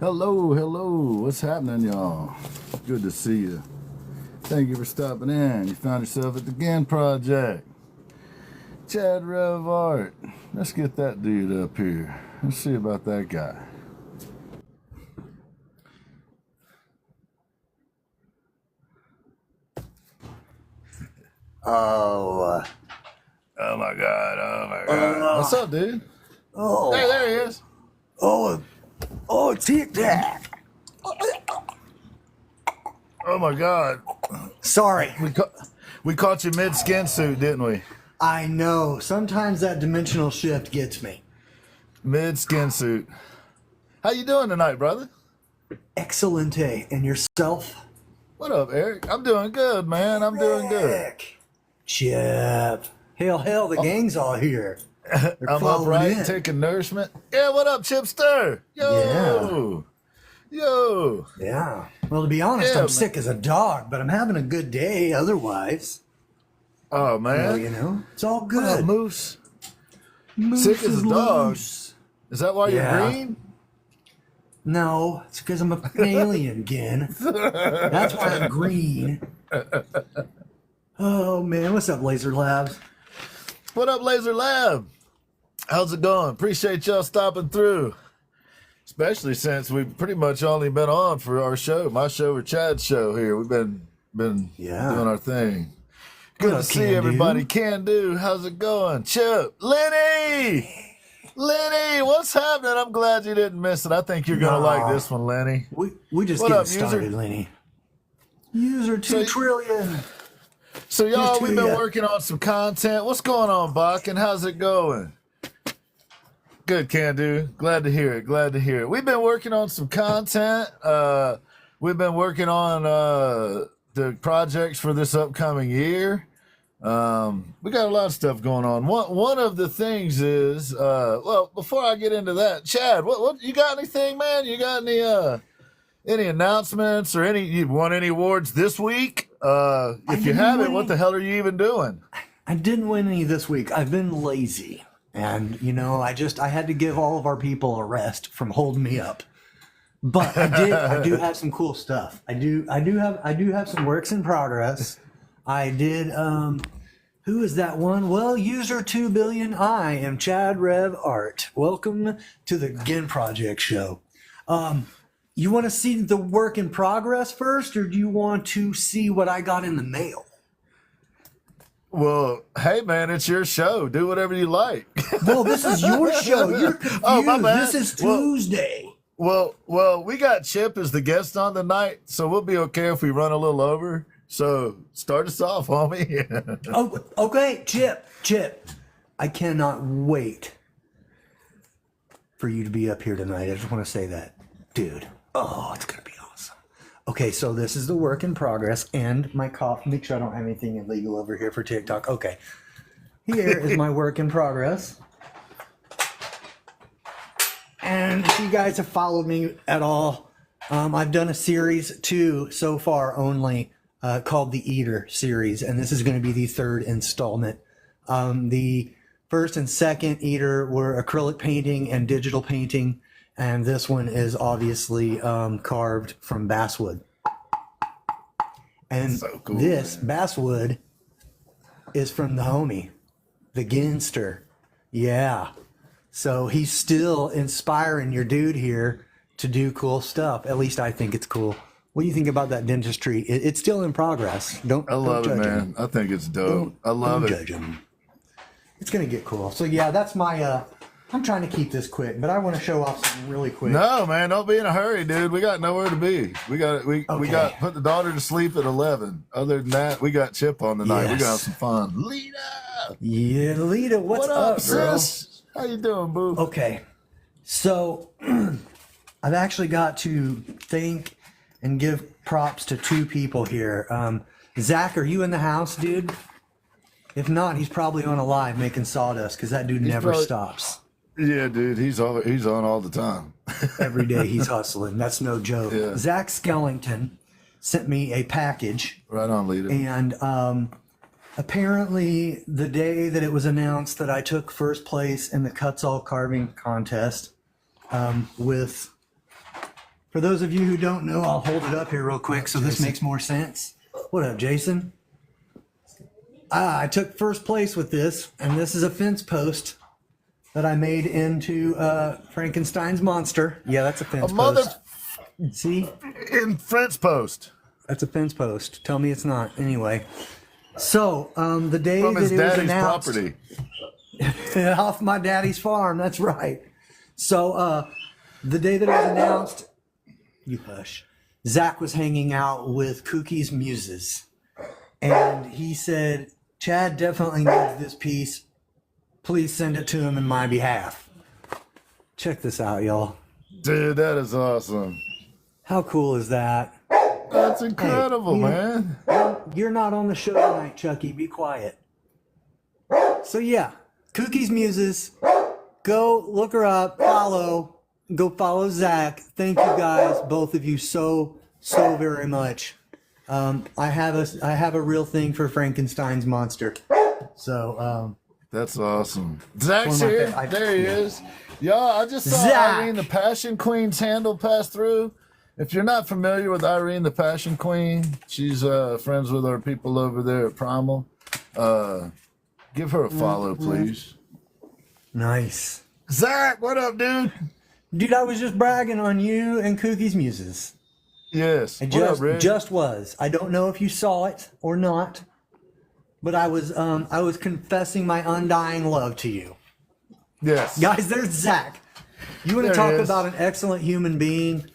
Hello. What's happening, y'all? Good to see you. Thank you for stopping in. You found yourself at the GIN Project. Chad Rev Art. Let's get that dude up here. Let's see about that guy. Oh my God. What's up, dude? Oh. Hey, there he is. Tic Tac. Oh my God. Sorry. We caught you mid-skin suit, didn't we? I know. Sometimes that dimensional shift gets me. Mid-skin suit. How you doing tonight, brother? Excellente. And yourself? What up, Eric? I'm doing good, man. I'm doing good. Chip. Hell, the gang's all here. I'm upright, taking nourishment. Yeah, what up, Chipster? Yo. Yeah. Well, to be honest, I'm sick as a dog, but I'm having a good day otherwise. Oh, man. You know, it's all good. Moose sick as a dog. Loose. Is that why you're green? No, it's because I'm an alien again. That's why I'm green. Oh, man. What's up, Laser Labs? What up, Laser Lab? How's it going? Appreciate y'all stopping through. Especially since we've pretty much only been on for our show, my show or Chad's show here. We've been doing our thing. Good to see everybody. Can do. How's it going? Chip. Lenny, what's happening? I'm glad you didn't miss it. I think you're going to like this one, Lenny. We just getting started, Lenny. User 2 trillion. So, y'all, we've been working on some content. What's going on, Bach, and how's it going? Good, Can Do. Glad to hear it. We've been working on some content. We've been working on the projects for this upcoming year. We got a lot of stuff going on. One of the things is, well, before I get into that, Chad, what you got anything, man? You got any announcements or you won any awards this week? If you haven't, what the hell are you even doing? I didn't win any this week. I've been lazy. And, you know, I had to give all of our people a rest from holding me up. But I do have some cool stuff. I do have some works in progress. I did, who is that one? Well, user 2 billion, I am Chad Rev Art. Welcome to the GIN Project show. You want to see the work in progress first, or do you want to see what I got in the mail? Well, hey, man, it's your show. Do whatever you like. Well, this is your show. You're confused. Oh, my bad. This is Tuesday. Well, we got Chip as the guest on tonight, so we'll be okay if we run a little over. So start us off, homie. Oh, okay, Chip. I cannot wait for you to be up here tonight. I just want to say that, dude. Oh, it's going to be awesome. Okay, so this is the work in progress and my cough. Make sure I don't have anything illegal over here for TikTok. Okay. Here is my work in progress. And if you guys have followed me at all, I've done a series 2 so far only called the Eater series, and this is going to be the 3rd installment. The first and second Eater were acrylic painting and digital painting. And this one is obviously carved from basswood. And so cool, this basswood is from the homie, the Ginster. Yeah. So he's still inspiring your dude here to do cool stuff. At least I think it's cool. What do you think about that dentistry? It's still in progress. I love it, man. Him. I think it's dope. I love it. Don't judge him. It's going to get cool. So, yeah, that's my... I'm trying to keep this quick, but I want to show off something really quick. No, man, don't be in a hurry, dude. We got nowhere to be. We got put the daughter to sleep at 11. Other than that, we got Chip on tonight. Yes. We're gonna have some fun. Lita. Yeah, Lita, what's up, sis? Girl? How you doing, boo? Okay. So I've actually got to thank and give props to 2 people here. Zach, are you in the house, dude? If not, he's probably on a live making sawdust because that dude never stops. Yeah, dude, he's on all the time. Every day he's hustling. That's no joke. Yeah. Zach Skellington sent me a package. Right on, Lita. And apparently the day that it was announced that I took first place in the Cuts All Carving contest with For those of you who don't know, I'll hold it up here real quick so this makes more sense. What up, Jason? I took first place with this, and this is a fence post that I made into Frankenstein's monster. Yeah, that's a fence post. See? In fence post. That's a fence post. Tell me it's not. Anyway. So, the day From that his it was daddy's announced... property. Off my daddy's farm, that's right. So, the day that it was announced... You hush. Zach was hanging out with Kookie's Muses. And he said, Chad definitely needs this piece. Please send it to him in my behalf. Check this out, y'all. Dude, that is awesome. How cool is that? That's incredible, man. You're not on the show tonight, Chucky. Be quiet. So yeah, Kookie's Muses. Go look her up. Follow. Go follow Zach. Thank you guys, both of you, so very much. I have a real thing for Frankenstein's monster. So that's awesome. Zach's here. There he is. Y'all, I just saw Zach. Irene the Passion Queen's handle pass through. If you're not familiar with Irene the Passion Queen, she's friends with our people over there at Primal. Give her a follow, please. Nice. Zach, what up, dude? Dude, I was just bragging on you and Kookie's Muses. Yes. I What up, Rick? just was. I don't know if you saw it or not, but I was confessing my undying love to you. Yes. Guys, there's Zach. You want to talk about an excellent human being?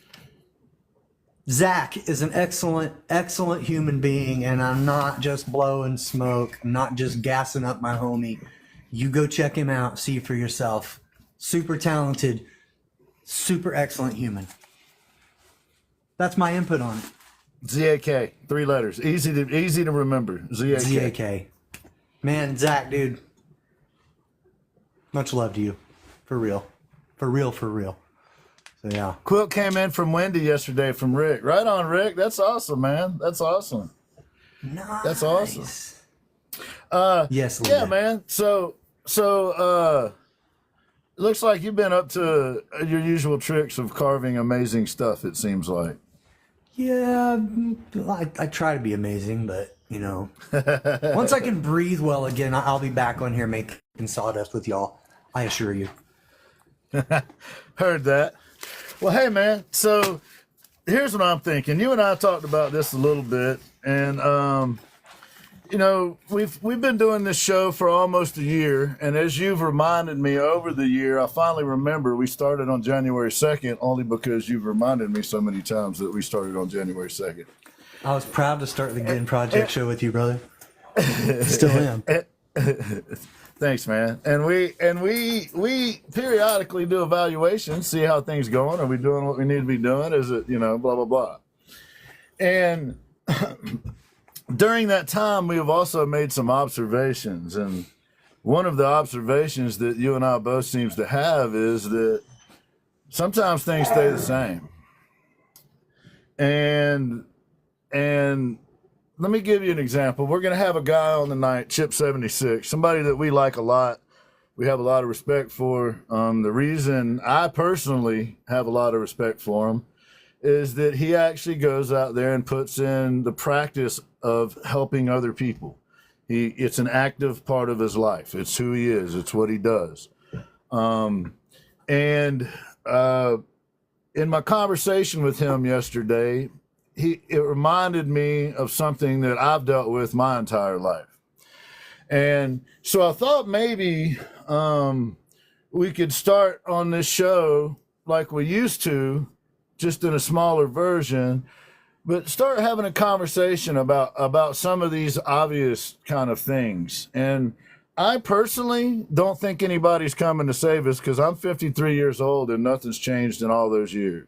Zach is an excellent human being, and I'm not just blowing smoke. I'm not just gassing up my homie. You go check him out, see for yourself. Super talented, super excellent human. That's my input on it. ZAK, 3 letters, easy to remember. ZAK. ZAK. Man, Zach, dude. Much love to you. For real. For real. So, yeah. Quilt came in from Wendy yesterday from Rick. Right on, Rick. That's awesome, man. That's awesome. Nice. That's awesome. Yes, Leah. Yeah, man. So it looks like you've been up to your usual tricks of carving amazing stuff, it seems like. Yeah, I try to be amazing, but, you know, once I can breathe well again, I'll be back on here making sawdust with y'all. I assure you. Heard that. Well, hey, man, so here's what I'm thinking. You and I talked about this a little bit, and, you know, we've been doing this show for almost a year, and as you've reminded me over the year, I finally remember we started on January 2nd only because you've reminded me so many times that we started on January 2nd. I was proud to start the Gin Project show with you, brother. Still am. Thanks, man. And we periodically do evaluations, see how things going. Are we doing what we need to be doing? Is it, you know, blah, blah, blah. And during that time, we have also made some observations. And one of the observations that you and I both seems to have is that sometimes things stay the same. And let me give you an example. We're going to have a guy on tonight, Chip76, somebody that we like a lot. We have a lot of respect for. The reason I personally have a lot of respect for him is that he actually goes out there and puts in the practice of helping other people. It's an active part of his life. It's who he is. It's what he does. In my conversation with him yesterday, it reminded me of something that I've dealt with my entire life. And so I thought maybe we could start on this show like we used to, just in a smaller version, but start having a conversation about some of these obvious kind of things. And I personally don't think anybody's coming to save us because I'm 53 years old and nothing's changed in all those years.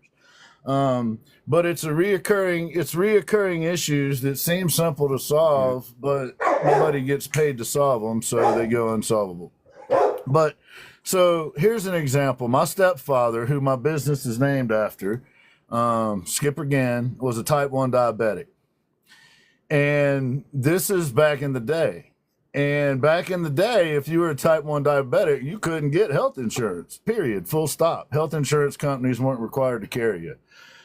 But it's reoccurring issues that seem simple to solve, but nobody gets paid to solve them, so they go unsolvable. But so here's an example. My stepfather, who my business is named after, Skipper Gann, was a type 1 diabetic. And this is back in the day. And back in the day, if you were a type 1 diabetic, you couldn't get health insurance, period, full stop. Health insurance companies weren't required to carry you.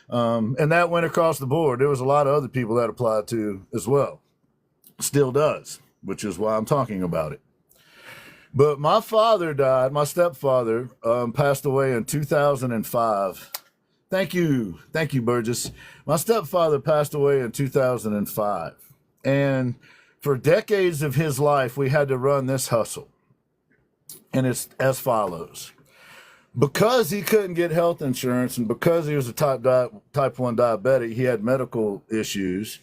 And that went across the board. There was a lot of other people that applied to as well. Still does, which is why I'm talking about it. But my father died. My stepfather passed away in 2005. Thank you, Burgess. My stepfather passed away in 2005. And for decades of his life, we had to run this hustle. And it's as follows. Because he couldn't get health insurance and because he was a type 1 diabetic, he had medical issues.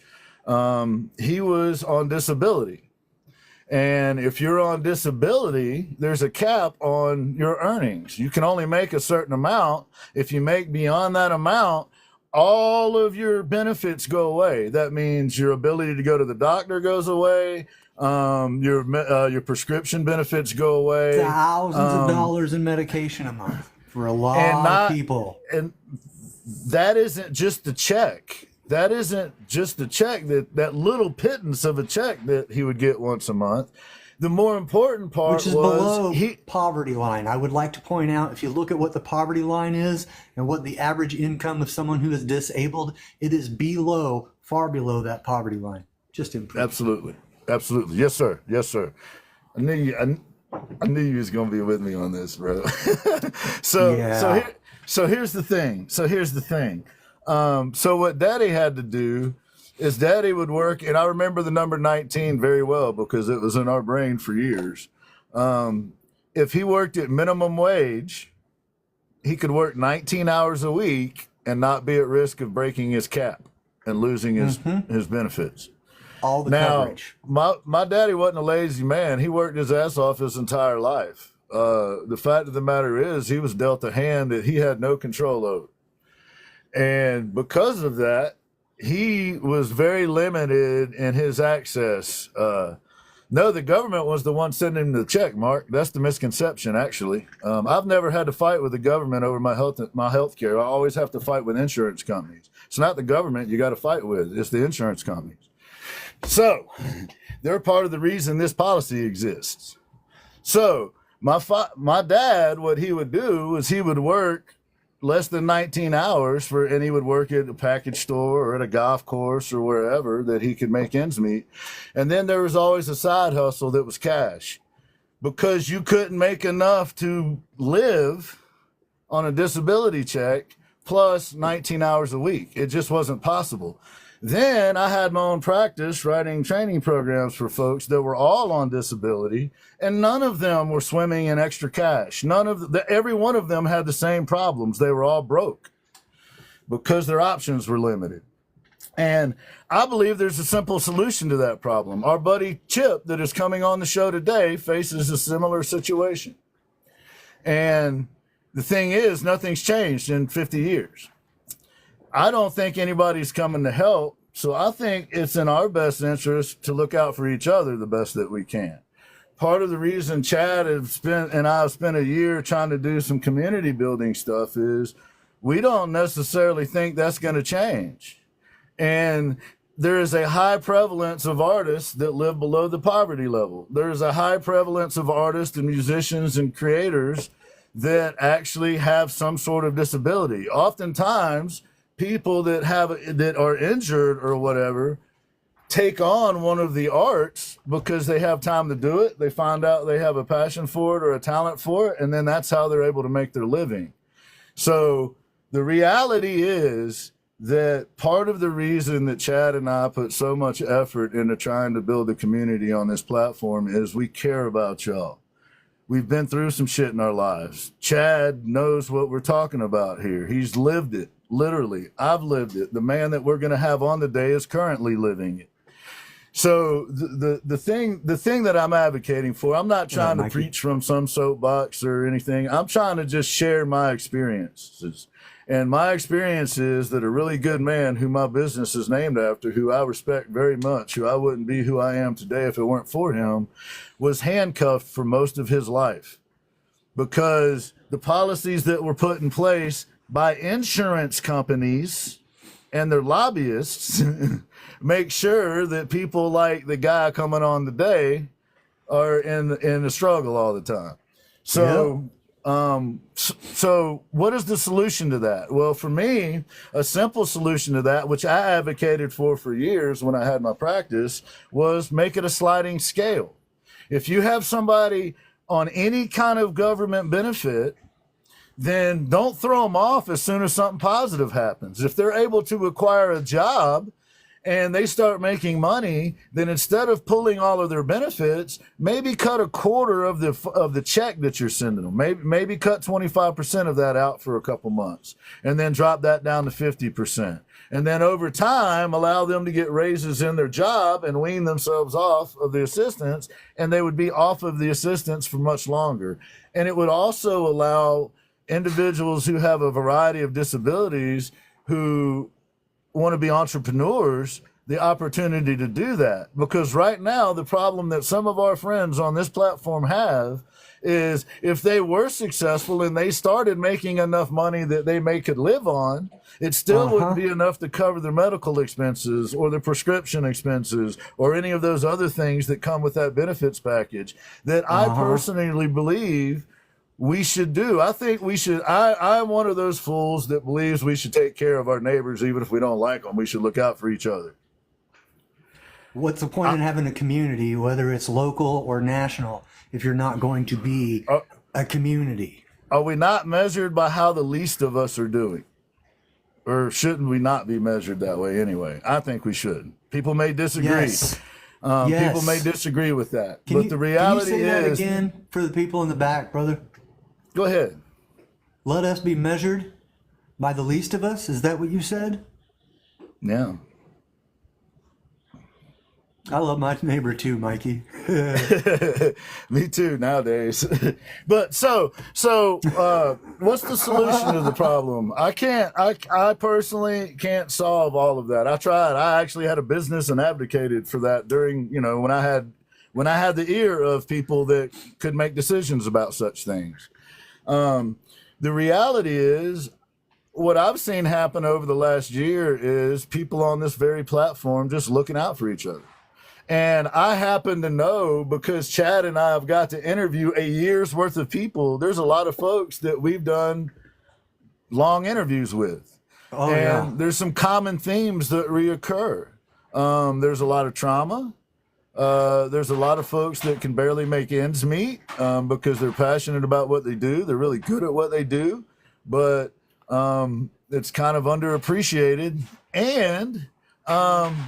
He was on disability. And if you're on disability, there's a cap on your earnings. You can only make a certain amount. If you make beyond that amount, all of your benefits go away. That means your ability to go to the doctor goes away. Your prescription benefits go away. Thousands of dollars in medication a month for a lot of people. And that isn't just the check. That isn't just the check, that little pittance of a check that he would get once a month. The more important part which is below poverty line. I would like to point out, if you look at what the poverty line is and what the average income of someone who is disabled, it is below, far below that poverty line. Just improve. Absolutely. Yes, sir. I knew you was gonna be with me on this, bro. So here's the thing. So what Daddy had to do is Daddy would work, and I remember the number 19 very well because it was in our brain for years. If he worked at minimum wage, he could work 19 hours a week and not be at risk of breaking his cap and losing his benefits. All the coverage. My daddy wasn't a lazy man. He worked his ass off his entire life. The fact of the matter is he was dealt a hand that he had no control over. And because of that, he was very limited in his access. No, the government was the one sending him the check, Mark. That's the misconception, actually. I've never had to fight with the government over my health care. I always have to fight with insurance companies. It's not the government you got to fight with. It's the insurance companies. So they're part of the reason this policy exists. So my dad, what he would do is he would work less than 19 hours and he would work at a package store or at a golf course or wherever that he could make ends meet. And then there was always a side hustle that was cash because you couldn't make enough to live on a disability check plus 19 hours a week. It just wasn't possible. Then I had my own practice writing training programs for folks that were all on disability, and none of them were swimming in extra cash. Every one of them had the same problems. They were all broke because their options were limited. And I believe there's a simple solution to that problem. Our buddy Chip that is coming on the show today faces a similar situation. And the thing is, nothing's changed in 50 years. I don't think anybody's coming to help, so I think it's in our best interest to look out for each other the best that we can. Part of the reason Chad and I have spent a year trying to do some community building stuff is we don't necessarily think that's going to change. And there is a high prevalence of artists that live below the poverty level. There is a high prevalence of artists and musicians and creators that actually have some sort of disability. Oftentimes, people that are injured or whatever take on one of the arts because they have time to do it. They find out they have a passion for it or a talent for it, and then that's how they're able to make their living. So the reality is that part of the reason that Chad and I put so much effort into trying to build a community on this platform is we care about y'all. We've been through some shit in our lives. Chad knows what we're talking about here. He's lived it. Literally, I've lived it. The man that we're going to have on today is currently living it. So the thing that I'm advocating for, I'm not trying to preach from some soapbox or anything. I'm trying to just share my experiences. And my experience is that a really good man who my business is named after, who I respect very much, who I wouldn't be who I am today if it weren't for him, was handcuffed for most of his life because the policies that were put in place by insurance companies and their lobbyists make sure that people like the guy coming on today are in the struggle all the time. So So what is the solution to that? Well, for me, a simple solution to that, which I advocated for years when I had my practice, was make it a sliding scale. If you have somebody on any kind of government benefit, then don't throw them off as soon as something positive happens. If they're able to acquire a job and they start making money, then instead of pulling all of their benefits, maybe cut a quarter of the check that you're sending them. Maybe cut 25% of that out for a couple months, and then drop that down to 50%. And then over time, allow them to get raises in their job and wean themselves off of the assistance, and they would be off of the assistance for much longer. And it would also allow individuals who have a variety of disabilities who want to be entrepreneurs the opportunity to do that. Because right now, the problem that some of our friends on this platform have is if they were successful and they started making enough money that they could live on, it still wouldn't be enough to cover their medical expenses or their prescription expenses or any of those other things that come with that benefits package that I personally believe we should do. I think we should. I'm one of those fools that believes we should take care of our neighbors, even if we don't like them. We should look out for each other. What's the point in having a community, whether it's local or national, if you're not going to be a community? Are we not measured by how the least of us are doing? Or shouldn't we not be measured that way anyway? I think we should. People may disagree. Yes. People may disagree with that. But the reality can you say that is... again for the people in the back, brother? Go ahead. Let us be measured by the least of us? Is that what you said? Yeah. I love my neighbor too, Mikey. Me too nowadays. But so what's the solution to the problem? I personally can't solve all of that. I tried. I actually had a business and advocated for that during, when I had the ear of people that could make decisions about such things. The reality is, what I've seen happen over the last year is people on this very platform just looking out for each other. And I happen to know, because Chad and I have got to interview a year's worth of people, there's a lot of folks that we've done long interviews with. There's some common themes that reoccur. There's a lot of trauma. There's a lot of folks that can barely make ends meet because they're passionate about what they do. They're really good at what they do, but it's kind of underappreciated. And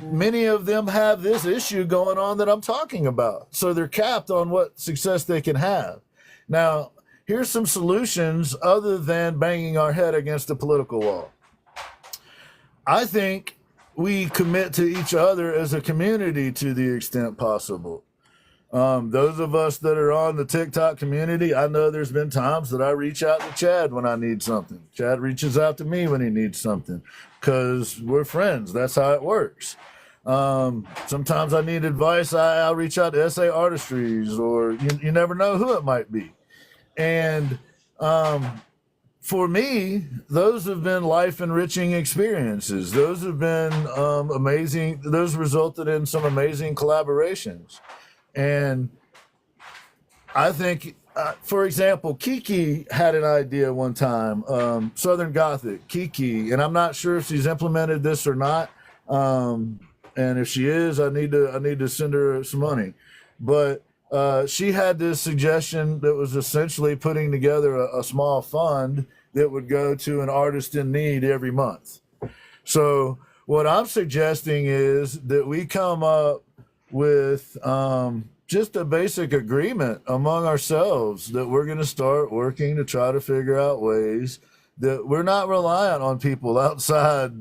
many of them have this issue going on that I'm talking about. So they're capped on what success they can have. Now, here's some solutions other than banging our head against a political wall. I think we commit to each other as a community to the extent possible. Those of us that are on the TikTok community, I know there's been times that I reach out to Chad when I need something. Chad reaches out to me when he needs something because we're friends. That's how it works. Sometimes I need advice. I'll reach out to SA Artistries, or you never know who it might be. And for me, those have been life-enriching experiences. Those have been amazing. Those resulted in some amazing collaborations. And I think, for example, Kiki had an idea one time, Southern Gothic, Kiki, and I'm not sure if she's implemented this or not. And if she is, I need to send her some money. But she had this suggestion that was essentially putting together a small fund that would go to an artist in need every month. So what I'm suggesting is that we come up with just a basic agreement among ourselves that we're going to start working to try to figure out ways that we're not reliant on people outside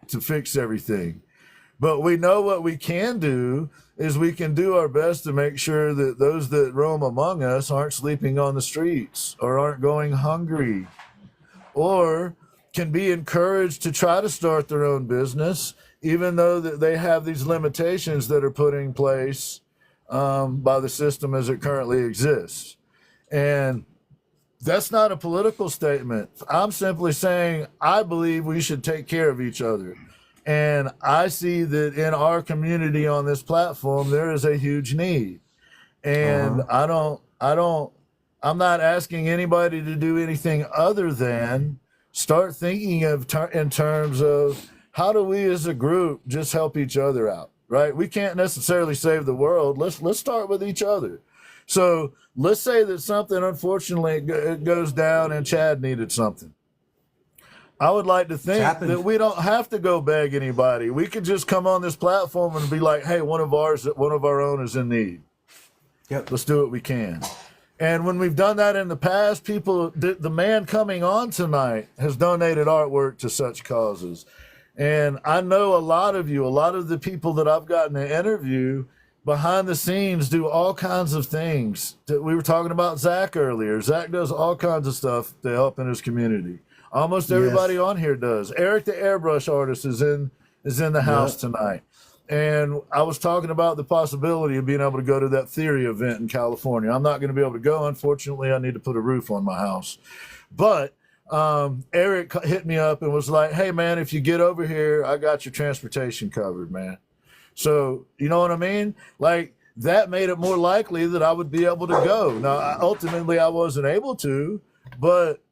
to fix everything. But we know what we can do is we can do our best to make sure that those that roam among us aren't sleeping on the streets or aren't going hungry or can be encouraged to try to start their own business, even though that they have these limitations that are put in place by the system as it currently exists. And that's not a political statement. I'm simply saying I believe we should take care of each other. And I see that in our community on this platform, there is a huge need. And I don't I'm not asking anybody to do anything other than start thinking of in terms of how do we as a group just help each other out, right? We can't necessarily save the world. Let's start with each other. So let's say that something, unfortunately, it goes down and Chad needed something. I would like to think that we don't have to go beg anybody. We could just come on this platform and be like, hey, one of our own is in need. Yep. Let's do what we can. And when we've done that in the past, the man coming on tonight has donated artwork to such causes. And I know a lot of the people that I've gotten to interview behind the scenes do all kinds of things. We were talking about Zach earlier. Zach does all kinds of stuff to help in his community. Almost everybody on here does. Eric the airbrush artist is in the house tonight. And I was talking about the possibility of being able to go to that theory event in California. I'm not going to be able to go. Unfortunately, I need to put a roof on my house. But Eric hit me up and was like, hey, man, if you get over here, I got your transportation covered, man. So, you know what I mean? Like, that made it more likely that I would be able to go. Now, ultimately, I wasn't able to, but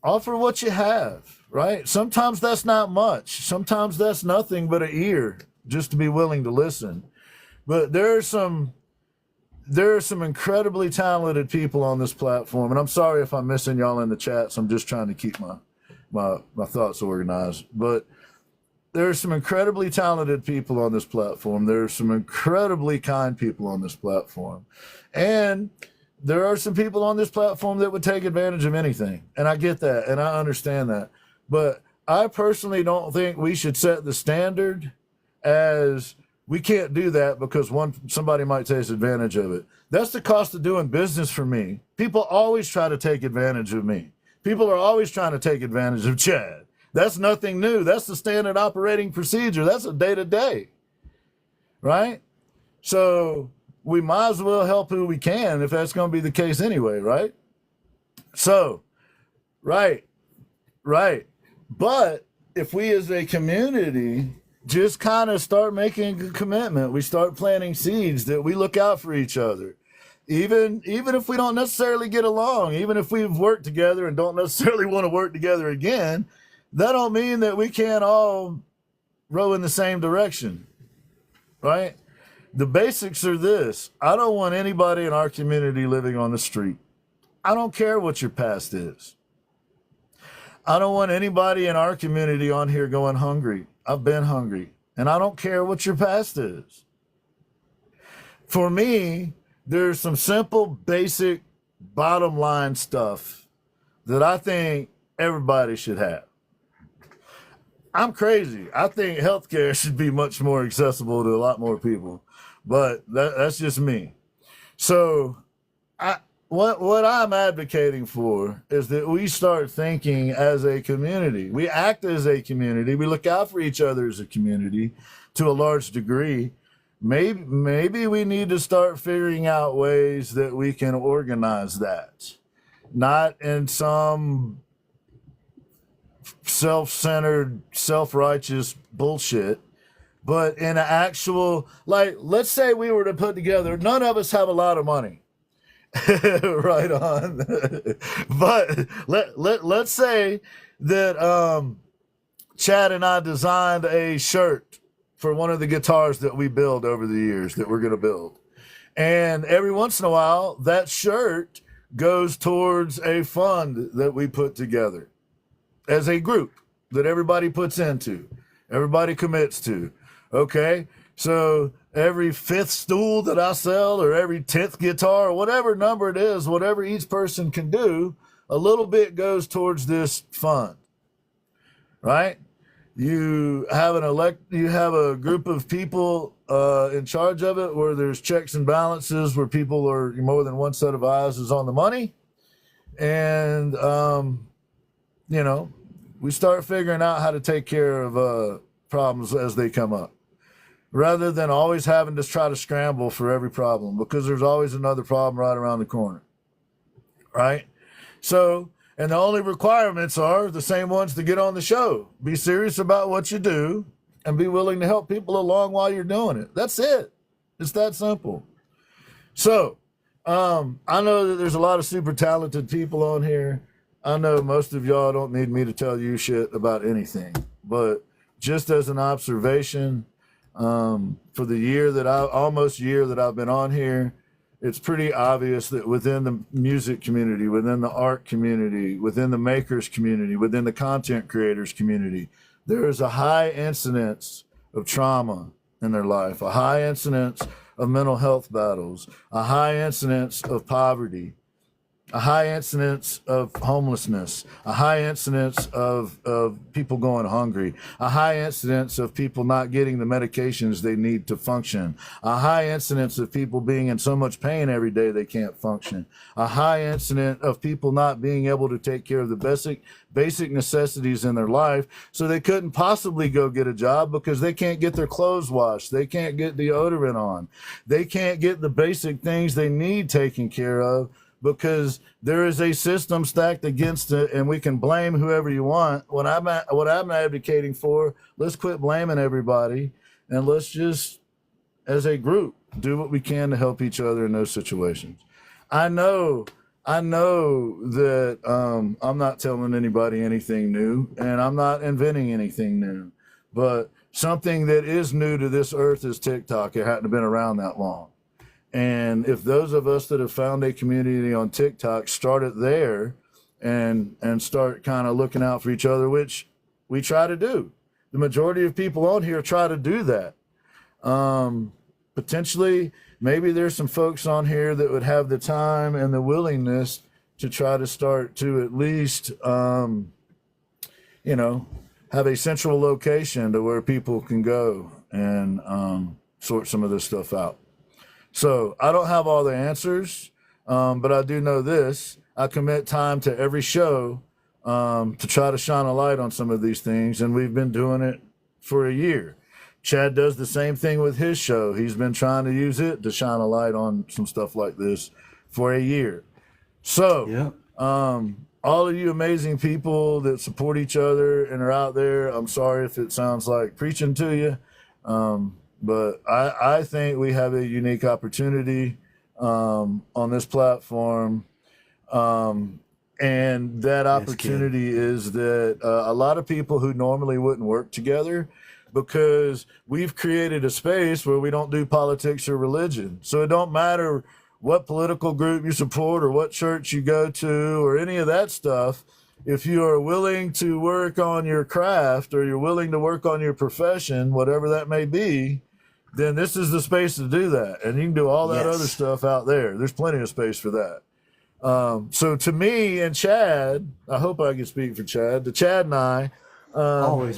offer what you have, right? Sometimes that's not much. Sometimes that's nothing but an ear, just to be willing to listen. But there are some incredibly talented people on this platform, and I'm sorry if I'm missing y'all in the chats. I'm just trying to keep my thoughts organized. But there are some incredibly talented people on this platform. There are some incredibly kind people on this platform. And there are some people on this platform that would take advantage of anything. And I get that, and I understand that. But I personally don't think we should set the standard as we can't do that because somebody might take advantage of it. That's the cost of doing business for me. People always try to take advantage of me. People are always trying to take advantage of Chad. That's nothing new. That's the standard operating procedure. That's a day-to-day, right? So we might as well help who we can if that's going to be the case anyway, right? So, right. But if we as a community just kind of start making a commitment, we start planting seeds that we look out for each other. Even if we don't necessarily get along, even if we've worked together and don't necessarily want to work together again, that don't mean that we can't all row in the same direction, right? The basics are this. I don't want anybody in our community living on the street. I don't care what your past is. I don't want anybody in our community on here going hungry. I've been hungry, and I don't care what your past is. For me, there's some simple, basic, bottom line stuff that I think everybody should have. I'm crazy. I think healthcare should be much more accessible to a lot more people, but that's just me. So what I'm advocating for is that we start thinking as a community. We act as a community. We look out for each other as a community to a large degree. Maybe we need to start figuring out ways that we can organize that, not in some self-centered, self-righteous bullshit, but in an actual, like, let's say we were to put together, none of us have a lot of money. Right on. But let's say that Chad and I designed a shirt for one of the guitars that we build over the years that we're going to build. And every once in a while, that shirt goes towards a fund that we put together as a group that everybody puts into, everybody commits to. Okay? So every 5th stool that I sell or every 10th guitar or whatever number it is, whatever each person can do, a little bit goes towards this fund, right? You have a group of people in charge of it where there's checks and balances, where people are more than one set of eyes is on the money. And, we start figuring out how to take care of problems as they come up, rather than always having to try to scramble for every problem, because there's always another problem right around the corner, right? So, and the only requirements are the same ones to get on the show. Be serious about what you do and be willing to help people along while you're doing it. That's it. It's that simple. So, I know that there's a lot of super talented people on here. I know most of y'all don't need me to tell you shit about anything, but just as an observation, for the almost year that I've been on here, it's pretty obvious that within the music community, within the art community, within the makers community, within the content creators community, there is a high incidence of trauma in their life, a high incidence of mental health battles, a high incidence of poverty, a high incidence of homelessness, a high incidence of people going hungry, a high incidence of people not getting the medications they need to function, a high incidence of people being in so much pain every day they can't function, a high incidence of people not being able to take care of the basic necessities in their life, so they couldn't possibly go get a job because they can't get their clothes washed, they can't get deodorant on, they can't get the basic things they need taken care of, because there is a system stacked against it, and we can blame whoever you want. What I'm advocating for, let's quit blaming everybody, and let's just, as a group, do what we can to help each other in those situations. I know that I'm not telling anybody anything new, and I'm not inventing anything new, but something that is new to this earth is TikTok. It hadn't been around that long. And if those of us that have found a community on TikTok start it there and start kind of looking out for each other, which we try to do, the majority of people on here try to do that. Potentially, maybe there's some folks on here that would have the time and the willingness to try to start to at least, have a central location to where people can go and sort some of this stuff out. So I don't have all the answers, but I do know this. I commit time to every show to try to shine a light on some of these things, and we've been doing it for a year. Chad does the same thing with his show. He's been trying to use it to shine a light on some stuff like this for a year. So Yeah. all of you amazing people that support each other and are out there, I'm sorry if it sounds like preaching to you. But I think we have a unique opportunity on this platform. And that opportunity is that a lot of people who normally wouldn't work together, because we've created a space where we don't do politics or religion. So it don't matter what political group you support or what church you go to or any of that stuff. If you are willing to work on your craft or you're willing to work on your profession, whatever that may be, then this is the space to do that. And you can do all that other stuff out there. There's plenty of space for that. So to me and Chad, I hope I can speak for Chad, to Chad and I,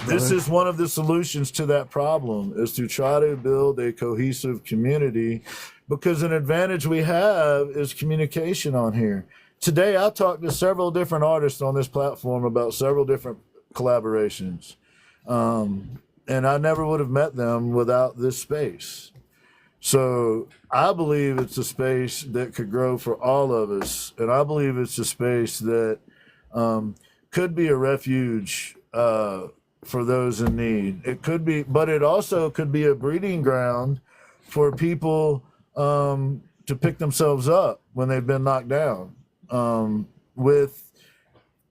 this is one of the solutions to that problem, is to try to build a cohesive community, because an advantage we have is communication on here. Today, I talked to several different artists on this platform about several different collaborations. And I never would have met them without this space. So I believe it's a space that could grow for all of us. And I believe it's a space that could be a refuge for those in need. It could be, but it also could be a breeding ground for people to pick themselves up when they've been knocked down, with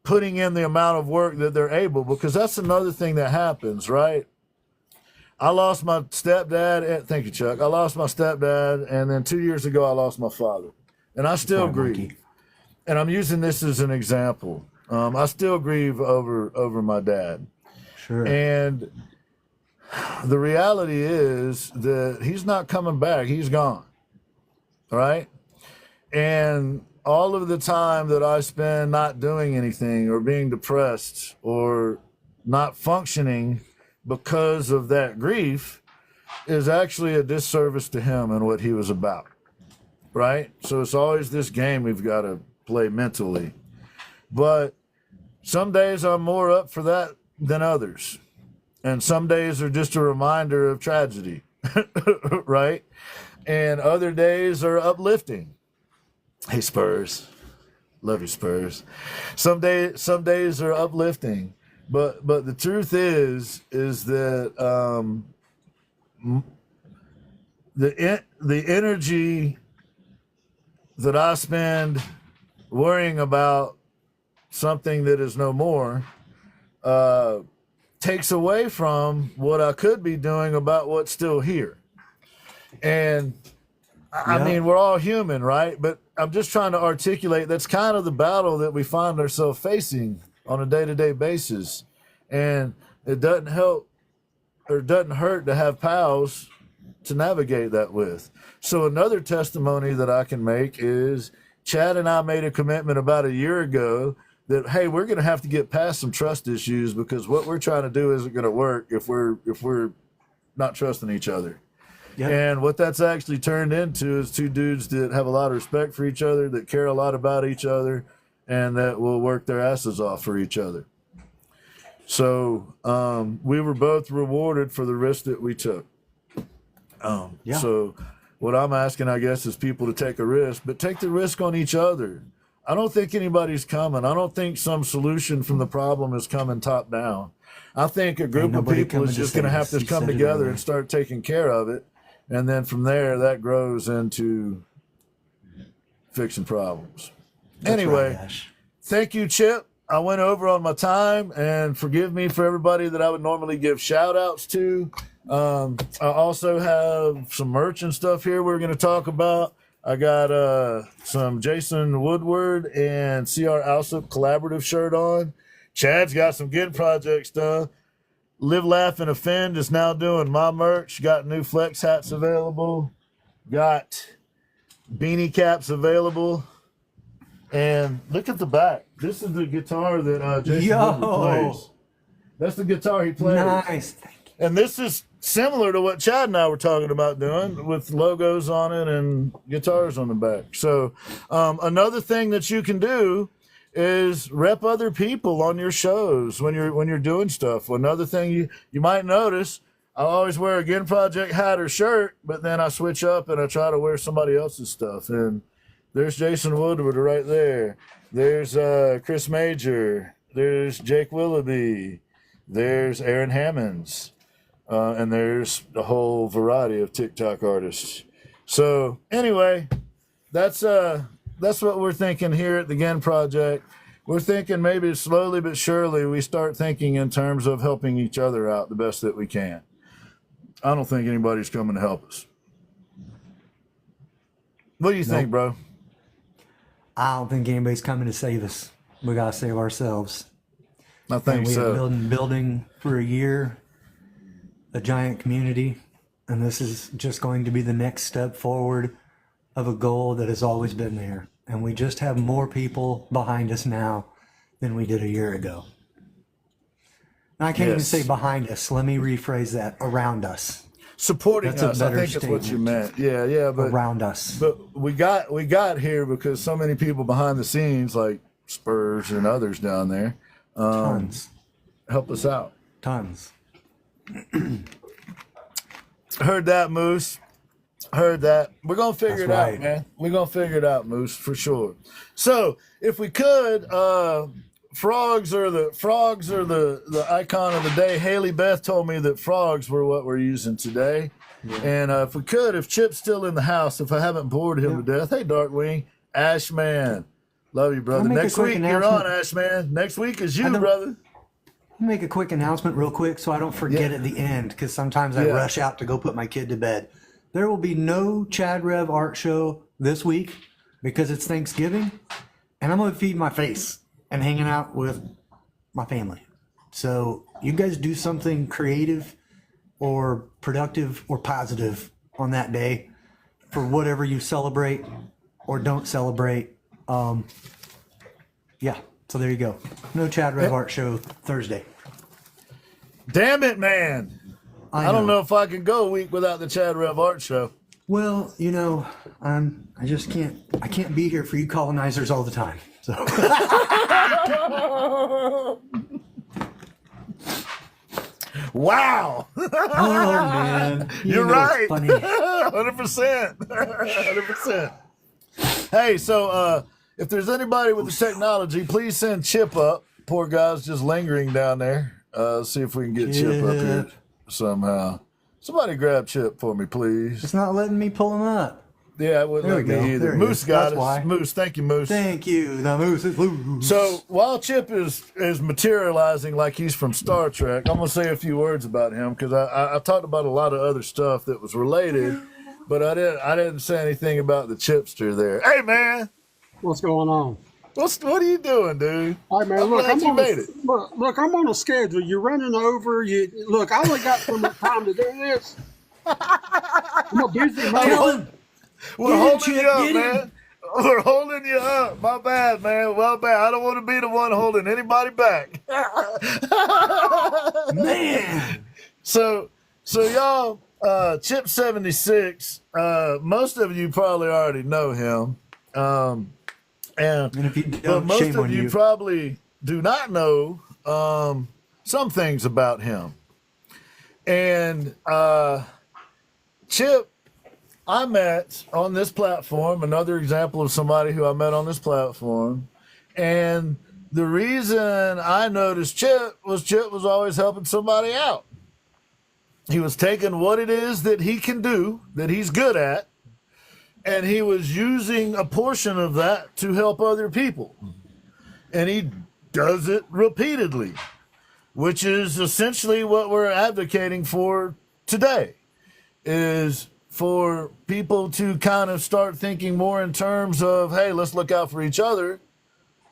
putting in the amount of work that they're able, because that's another thing that happens, right? I lost my stepdad. Thank you, Chuck. I lost my stepdad, and then 2 years ago, I lost my father. And I still grieve. And I'm using this as an example. I still grieve over my dad. Sure. And the reality is that he's not coming back. He's gone. All right? And all of the time that I spend not doing anything or being depressed or not functioning because of that grief is actually a disservice to him and what he was about, right? So it's always this game we've got to play mentally. But some days I'm more up for that than others. And some days are just a reminder of tragedy, right? And other days are uplifting. Hey, Spurs. Love you, Spurs. Some days are uplifting. But the truth is that the energy that I spend worrying about something that is no more takes away from what I could be doing about what's still here. And I mean, we're all human, right? But I'm just trying to articulate that's kind of the battle that we find ourselves facing on a day-to-day basis. And it doesn't help or doesn't hurt to have pals to navigate that with. So another testimony that I can make is Chad and I made a commitment about a year ago that, hey, we're going to have to get past some trust issues because what we're trying to do isn't going to work if we're not trusting each other. Yep. And what that's actually turned into is two dudes that have a lot of respect for each other, that care a lot about each other, and that will work their asses off for each other. So we were both rewarded for the risk that we took. So what I'm asking, I guess, is people to take a risk, but take the risk on each other. I don't think anybody's coming. I don't think some solution from the problem is coming top down. I think a group of people is just going to have to come together and start taking care of it. And then from there, that grows into fixing problems. Anyway, thank you, Chip. I went over on my time, and forgive me for everybody that I would normally give shout outs to. I also have some merch and stuff here we're going to talk about. I got some Jason Woodward and CR Alsop collaborative shirt on. Chad's got some good projects done. Live, Laugh, and Offend is now doing my merch. Got new flex hats available. Got beanie caps available. And look at the back. This is the guitar that Jason Woodward plays. That's the guitar he plays. Nice. Thank you. And this is similar to what Chad and I were talking about doing with logos on it and guitars on the back. So another thing that you can do is rep other people on your shows when you're doing stuff. Another thing you might notice, I always wear a Again Project hat or shirt, but then I switch up and I try to wear somebody else's stuff. And there's Jason Woodward right there. There's Chris Major. There's Jake Willoughby. There's Aaron Hammonds. And there's a whole variety of TikTok artists. So anyway, that's what we're thinking here at the Again Project. We're thinking maybe slowly but surely we start thinking in terms of helping each other out the best that we can. I don't think anybody's coming to help us. What do you think, bro? I don't think anybody's coming to save us. We got to save ourselves. I think so. We've been building for a year, a giant community, and this is just going to be the next step forward of a goal that has always been there. And we just have more people behind us now than we did a year ago. And I can't even say behind us. Let me rephrase that. Around us. Supporting us. I think that's what you meant. Yeah, but around us. But we got here because so many people behind the scenes, like Spurs and others down there, tons, help us out. Tons. Heard that, Moose. Heard that. We're gonna figure it out, man. We're gonna figure it out, Moose, for sure. So if we could, frogs are the icon of the day. Haley Beth told me that frogs were what we're using today. Yeah. And if we could, if Chip's still in the house, if I haven't bored him to death, hey Darkwing, Ashman, love you, brother. Next week you're on, Ashman. Next week is you, brother. I'll make a quick announcement real quick so I don't forget at the end, because sometimes I rush out to go put my kid to bed. There will be no Chad Rev art show this week because it's Thanksgiving, and I'm going to feed my face and hanging out with my family. So you guys do something creative or productive or positive on that day for whatever you celebrate or don't celebrate. So there you go. No Chad Rev art show Thursday. Damn it, man. I don't know if I can go a week without the Chad Rev art show. Well, I just can't. I can't be here for you colonizers all the time. So. Wow. Oh man, you're right. 100%. 100%. Hey, so if there's anybody with the technology, please send Chip up. Poor guy's just lingering down there. See if we can get Chip up here somehow. Somebody grab Chip for me, please. It's not letting me pull him up. Yeah, it wouldn't There let we go. me either. There you Moose go. got That's us. why. Moose, thank you, Moose. Thank you. The moose is loose. So while Chip is materializing like he's from Star Trek, I'm gonna say a few words about him because I talked about a lot of other stuff that was related, but I didn't say anything about the Chipster there. Hey man, What's going on? what are you doing, dude? All right, man. I'm Look, glad you made it. Look, I'm on a schedule. You're running over. Look. I only got so much time to do this. I'm a busy man. We're holding you up, man. We're holding you up. My bad, man. Well, bad. I don't want to be the one holding anybody back. Man. So y'all, Chip76, most of you probably already know him. And if you but don't, most shame of on you you. probably do not know some things about him. And Chip, I met on this platform, another example of somebody who I met on this platform. And the reason I noticed Chip was always helping somebody out. He was taking what it is that he can do, that he's good at, and he was using a portion of that to help other people. And he does it repeatedly, which is essentially what we're advocating for today, is for people to kind of start thinking more in terms of, hey, let's look out for each other.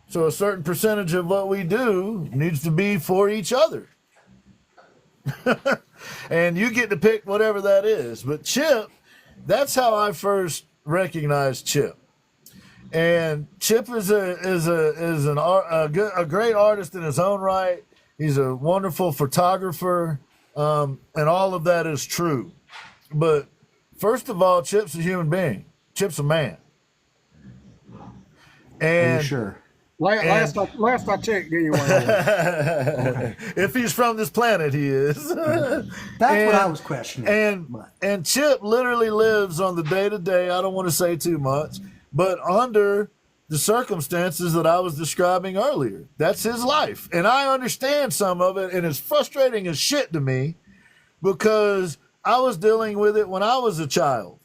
So a certain percentage of what we do needs to be for each other. And you get to pick whatever that is. But Chip, that's how I first recognized Chip. And Chip is a great artist in his own right. He's a wonderful photographer, and all of that is true. But first of all, Chip's a human being. Chip's a man. And Are you sure? Last I checked, anyway. if he's from this planet, he is. That's what I was questioning. And Chip literally lives on the day-to-day, I don't want to say too much, but under the circumstances that I was describing earlier. That's his life. And I understand some of it, and it's frustrating as shit to me because I was dealing with it when I was a child.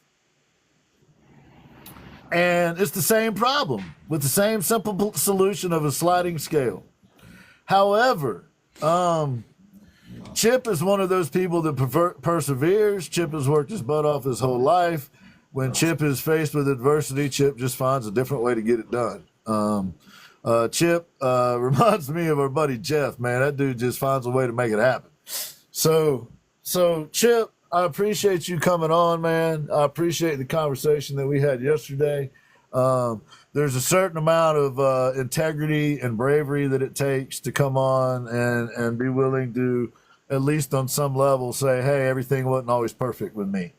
And it's the same problem with the same simple solution of a sliding scale. However, Chip is one of those people that perseveres. Chip has worked his butt off his whole life. When Chip is faced with adversity, Chip just finds a different way to get it done. Chip reminds me of our buddy Jeff, man. That dude just finds a way to make it happen. So Chip, I appreciate you coming on, man. I appreciate the conversation that we had yesterday. There's a certain amount of integrity and bravery that it takes to come on and be willing to, at least on some level, say, hey, everything wasn't always perfect with me.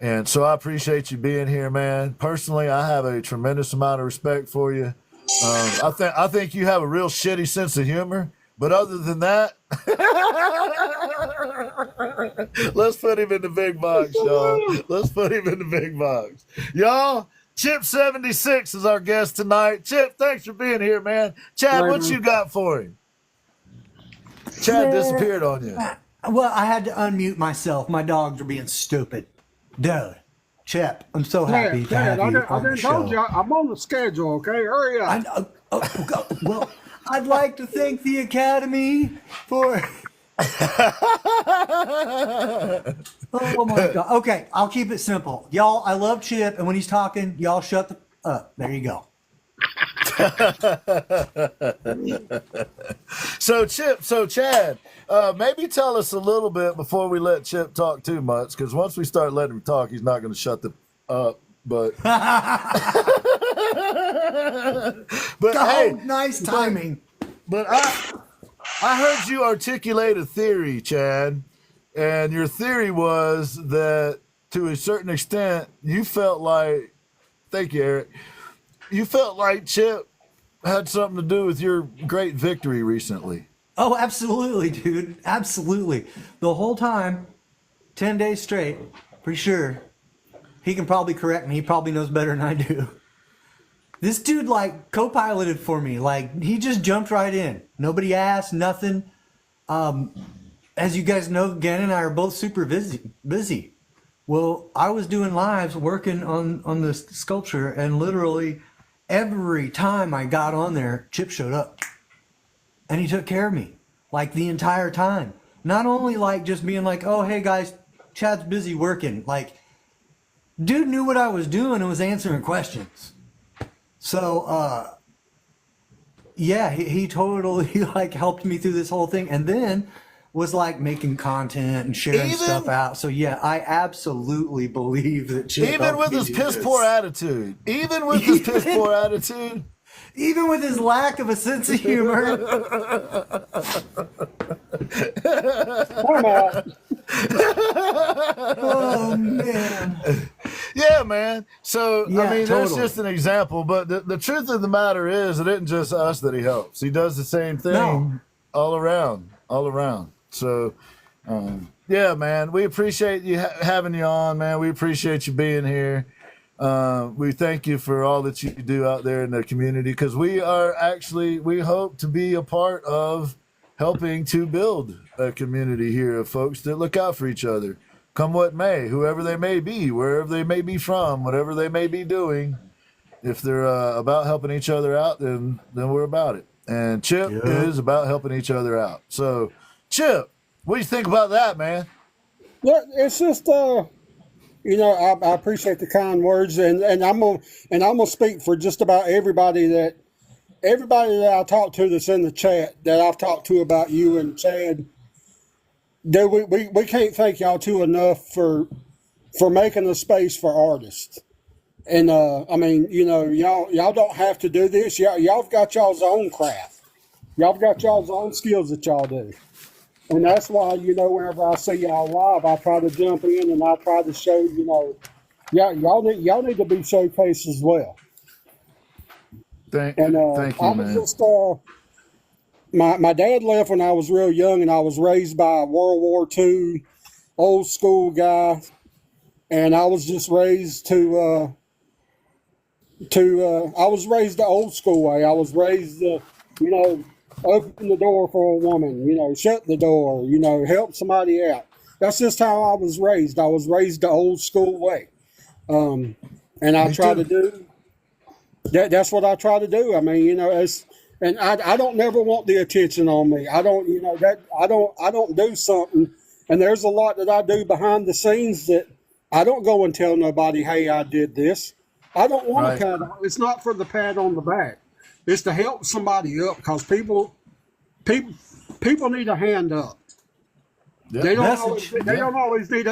And so I appreciate you being here, man. Personally, I have a tremendous amount of respect for you. I think you have a real shitty sense of humor. But other than that, let's put him in the big box, y'all. Let's put him in the big box. Y'all, Chip76 is our guest tonight. Chip, thanks for being here, man. Chad, what you got for him? Chad disappeared on you. Well, I had to unmute myself. My dogs are being stupid. Dude, Chip, I'm so happy to have you on the show. Told you, I'm on the schedule, okay? Hurry up. Well, I'd like to thank the Academy for... Oh, my God. Okay, I'll keep it simple. Y'all, I love Chip, and when he's talking, y'all shut the... There you go. So Chad, maybe tell us a little bit before we let Chip talk too much, because once we start letting him talk, he's not going to shut the up. But hey, nice timing. But I heard you articulate a theory, Chad, and your theory was that to a certain extent you felt like, thank you, Eric, you felt like Chip had something to do with your great victory recently. Oh, absolutely, dude. Absolutely. The whole time, 10 days straight, for sure. He can probably correct me. He probably knows better than I do. This dude, like, co-piloted for me. Like, he just jumped right in. Nobody asked, nothing. As you guys know, Gannon and I are both super busy. Well, I was doing lives working on this sculpture, and literally every time I got on there, Chip showed up, and he took care of me like the entire time. Not only like just being like, "Oh, hey guys, Chad's busy working." Like, dude knew what I was doing and was answering questions. So, yeah, he totally like helped me through this whole thing, and then was like making content and sharing stuff out. So yeah, I absolutely believe that Chip even with his piss poor attitude, even with his piss poor attitude, even with his lack of a sense of humor. I'm out. Oh man. Yeah, man. So Yeah, I mean, that's totally. just an example, but the truth of the matter is, it isn't just us that he helps. He does the same thing No. all around. So, yeah, man, we appreciate you having you on, man. We appreciate you being here. We thank you for all that you do out there in the community, because we hope to be a part of helping to build a community here of folks that look out for each other, come what may, whoever they may be, wherever they may be from, whatever they may be doing. If they're about helping each other out, then we're about it. And Chip is about helping each other out. So, Chip, what do you think about that, man? Yeah, it's just I appreciate the kind words, and I'm gonna speak for just about everybody that I talk to that's in the chat that I've talked to about you and Chad. Dude, we can't thank y'all too enough for making a space for artists. And I mean, y'all don't have to do this. Y'all've got y'all's own craft. Y'all got y'all's own skills that y'all do. And that's why, whenever I see y'all live, I try to jump in and I try to show, y'all need to be showcased as well. Thank you, I was man. just my dad left when I was real young, and I was raised by a World War II old school guy, and I was just raised I was raised the old school way. I was raised open the door for a woman, shut the door, help somebody out. That's just how I was raised. I was raised the old school way. And I try to do that. That's what I try to do. I mean, and I don't never want the attention on me. I don't, I don't do something. And there's a lot that I do behind the scenes that I don't go and tell nobody, hey, I did this. I don't want to pat. It's not for the pat on the back. It's to help somebody up, because people need a hand up. Yep. They don't always need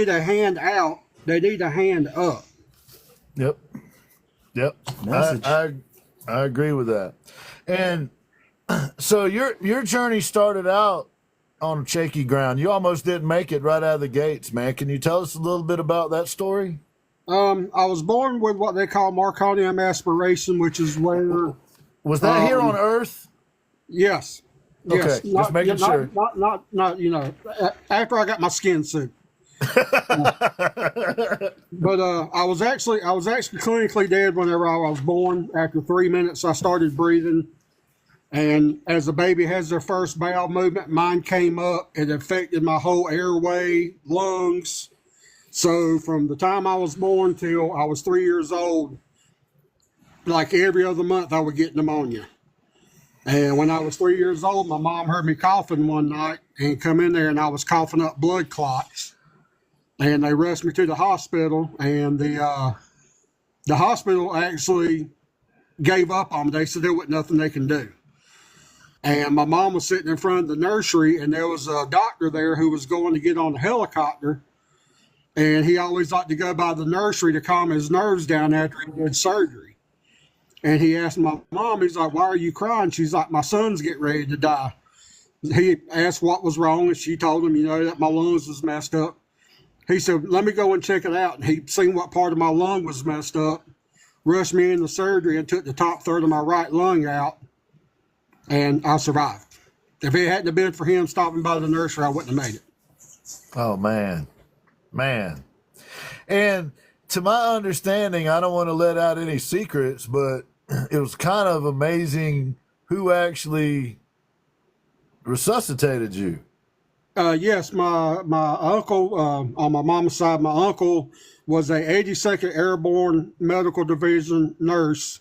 a hand out. They need a hand up. Yep. I agree with that. And so your journey started out on shaky ground. You almost didn't make it right out of the gates, man. Can you tell us a little bit about that story? I was born with what they call Marconium aspiration, which is where. Was that here on Earth? Yes. Okay, yes. just making sure. Not after I got my skin suit. But I was actually clinically dead whenever I was born. After 3 minutes, I started breathing, and as the baby has their first bowel movement, mine came up. It affected my whole airway, lungs. So from the time I was born till I was 3 years old, like every other month, I would get pneumonia. And when I was 3 years old, my mom heard me coughing one night and come in there, and I was coughing up blood clots. And they rushed me to the hospital, and the hospital actually gave up on me. They said there wasn't nothing they can do. And my mom was sitting in front of the nursery, and there was a doctor there who was going to get on the helicopter. And he always liked to go by the nursery to calm his nerves down after he did surgery. And he asked my mom, he's like, why are you crying? She's like, my son's getting ready to die. He asked what was wrong, and she told him, that my lungs was messed up. He said, let me go and check it out. And he seen what part of my lung was messed up, rushed me into surgery and took the top third of my right lung out, and I survived. If it hadn't been for him stopping by the nursery, I wouldn't have made it. Oh, man. And to my understanding, I don't want to let out any secrets, but it was kind of amazing who actually resuscitated you. Yes, my uncle on my mom's side, my uncle was a 82nd Airborne Medical Division nurse,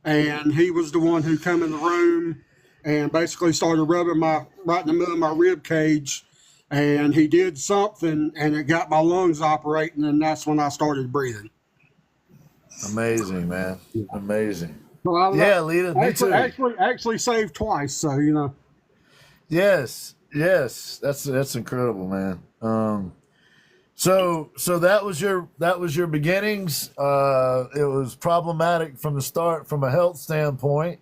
and he was the one who come in the room and basically started rubbing my right in the middle of my rib cage, and he did something, and it got my lungs operating, and that's when I started breathing. Amazing, man. Amazing. So Yeah, Lita, me too. Actually saved twice, so you know. Yes, that's incredible, man. So that was your beginnings. It was problematic from the start, from a health standpoint,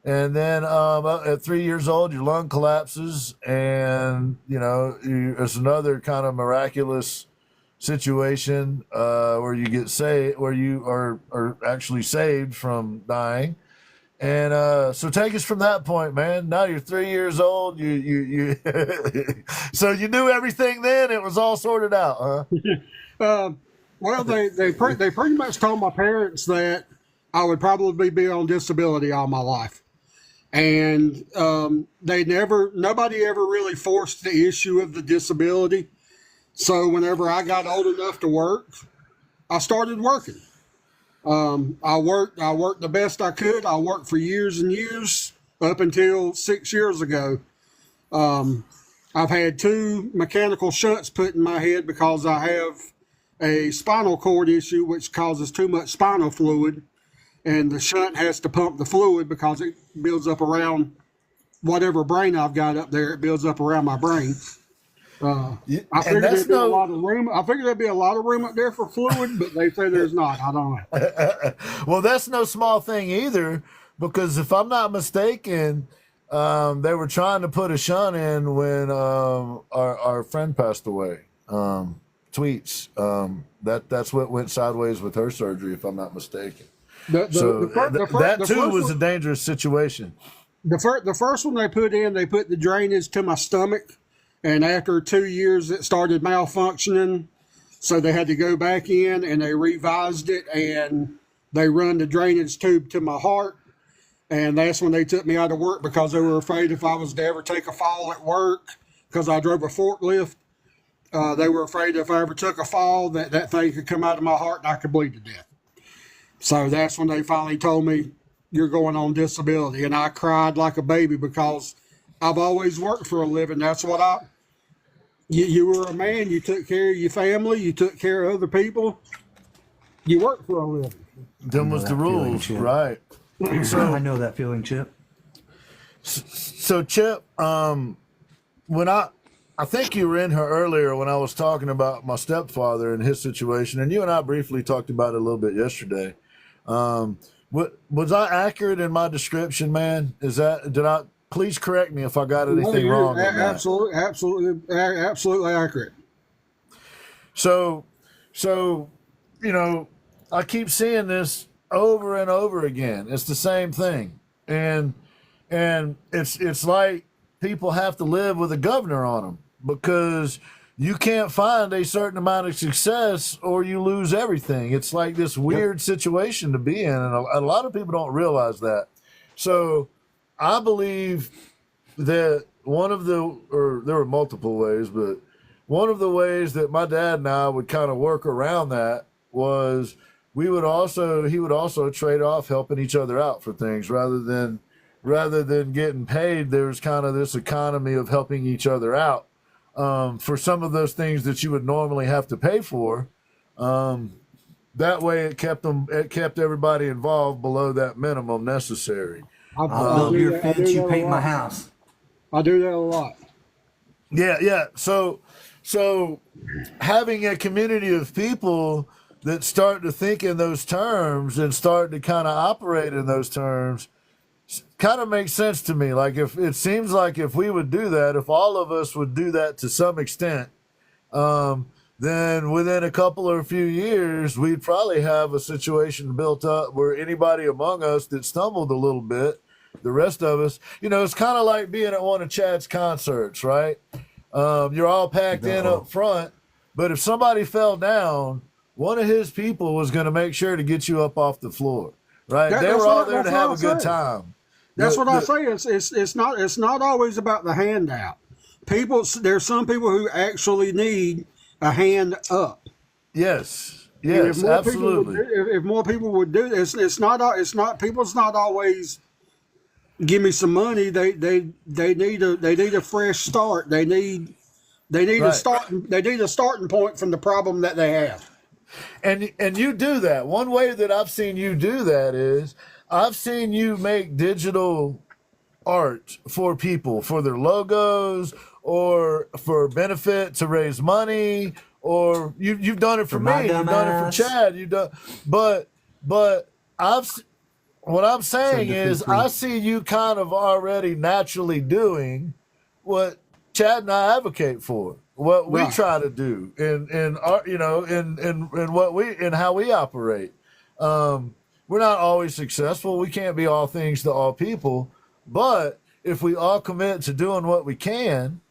and then at 3 years old, your lung collapses, and it's another kind of miraculous situation where you get saved, where you are actually saved from dying. And so take us from that point, man. Now you're 3 years old. You so you knew everything then. It was all sorted out, huh? Well, they pretty much told my parents that I would probably be on disability all my life, and nobody ever really forced the issue of the disability. So whenever I got old enough to work, I started working. I worked the best I could. I worked for years and years up until 6 years ago. I've had 2 mechanical shunts put in my head because I have a spinal cord issue, which causes too much spinal fluid, and the shunt has to pump the fluid because it builds up around whatever brain I've got up there. It builds up around my brain. I figured there'd be a lot of room. I figured there'd be a lot of room up there for fluid, but they say there's not. I don't know. Well, that's no small thing either, because if I'm not mistaken, they were trying to put a shunt in when our friend passed away. Tweets. That's what went sideways with her surgery, if I'm not mistaken. That too was a dangerous situation. The first one they put in, they put the drainage to my stomach. And after 2 years, it started malfunctioning. So they had to go back in and they revised it, and they run the drainage tube to my heart. And that's when they took me out of work because they were afraid if I was to ever take a fall at work, because I drove a forklift, they were afraid if I ever took a fall that thing could come out of my heart and I could bleed to death. So that's when they finally told me, you're going on disability. And I cried like a baby because I've always worked for a living. That's what you were a man. You took care of your family. You took care of other people. You worked for a living. Them was the rules, right? So I know that feeling, Chip. So Chip, when I think you were in here earlier when I was talking about my stepfather and his situation, and you and I briefly talked about it a little bit yesterday. Was I accurate in my description, man? Please correct me if I got anything wrong. Absolutely accurate. So, I keep seeing this over and over again. It's the same thing, and it's like people have to live with a governor on them, because you can't find a certain amount of success or you lose everything. It's like this weird situation to be in, and a lot of people don't realize that. So I believe that there were multiple ways, but one of the ways that my dad and I would kind of work around that was he would also trade off helping each other out for things rather than getting paid. There's kind of this economy of helping each other out for some of those things that you would normally have to pay for. That way it kept everybody involved below that minimum necessary. I'll build your fence, you paint my house. I do that a lot. Yeah. So having a community of people that start to think in those terms and start to kind of operate in those terms kind of makes sense to me. Like, if it seems like if we would do that, if all of us would do that to some extent, then within a couple or a few years, we'd probably have a situation built up where anybody among us that stumbled a little bit, the rest of us, it's kind of like being at one of Chad's concerts, right? You're all packed in up front, but if somebody fell down, one of his people was going to make sure to get you up off the floor, right? They were all there to have a good time. That's what I say. It's not always about the handout. there's some people who actually need a hand up. Yes, And yes, absolutely. if more people would do this, people's not always give me some money. They need a fresh start. They need Right. a starting point from the problem that they have. And you do that. One way that I've seen you do that is I've seen you make digital art for people, for their logos, or for benefit to raise money, or you've done it for me, you've done it for Chad, you've done, but what I'm saying is I see you kind of already naturally doing what Chad and I advocate for, what we try to do in our, in what in how we operate. We're not always successful. We can't be all things to all people, but if we all commit to doing what we can,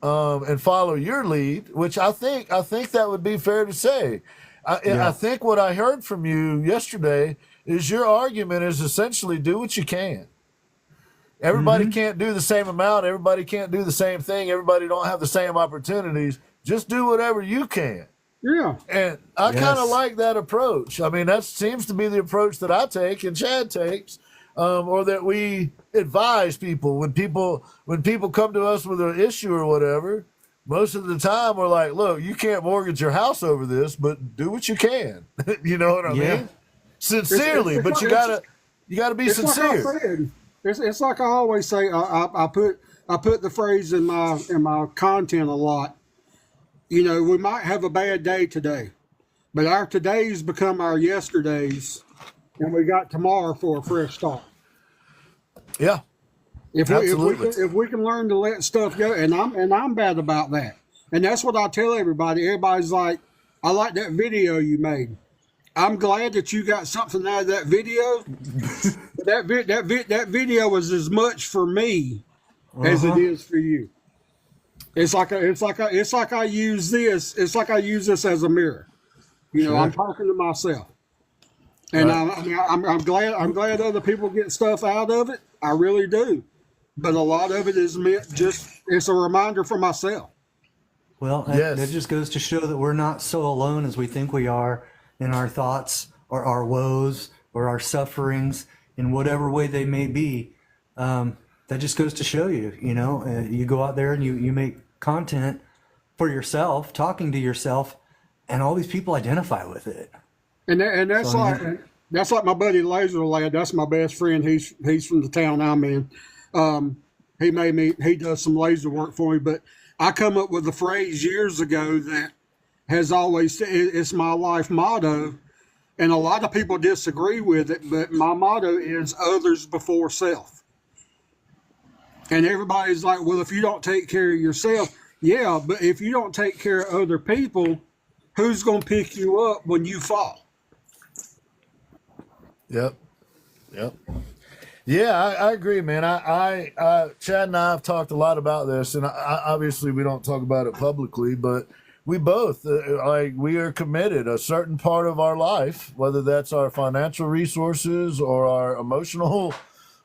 and follow your lead, which I think that would be fair to say. I think what I heard from you yesterday is your argument is essentially do what you can. Everybody can't do the same amount. Everybody can't do the same thing. Everybody don't have the same opportunities. Just do whatever you can. Yeah. And I kind of like that approach. I mean, that seems to be the approach that I take and Chad takes, or that we advise people when people come to us with an issue or whatever. Most of the time, we're like, "Look, you can't mortgage your house over this, but do what you can." You know what I mean? Sincerely, but you gotta be sincere. Like it's like I always say. I put the phrase in my content a lot. You know, we might have a bad day today, but our todays become our yesterdays, and we got tomorrow for a fresh start. Yeah, if we can learn to let stuff go, and I'm bad about that, and that's what I tell everybody. Everybody's like, "I like that video you made." I'm glad that you got something out of that video. that video was as much for me as it is for you. It's like I use this. It's like I use this as a mirror. You know, I'm talking to myself, and I'm glad other people get stuff out of it. I really do, but a lot of it is meant it's a reminder for myself. Well, that just goes to show that we're not so alone as we think we are in our thoughts or our woes or our sufferings in whatever way they may be. That just goes to show you, you go out there and you make content for yourself, talking to yourself, and all these people identify with it. And that's like my buddy Laser Lad. That's my best friend. He's from the town I'm in. He does some laser work for me, but I come up with a phrase years ago that has always, it's my life motto, and a lot of people disagree with it, but my motto is others before self. And everybody's like, well, if you don't take care of yourself, yeah, but if you don't take care of other people, who's going to pick you up when you fall? Yep. Yeah, I agree, man. I Chad and I have talked a lot about this, and obviously we don't talk about it publicly, but we both we are committed a certain part of our life, whether that's our financial resources or our emotional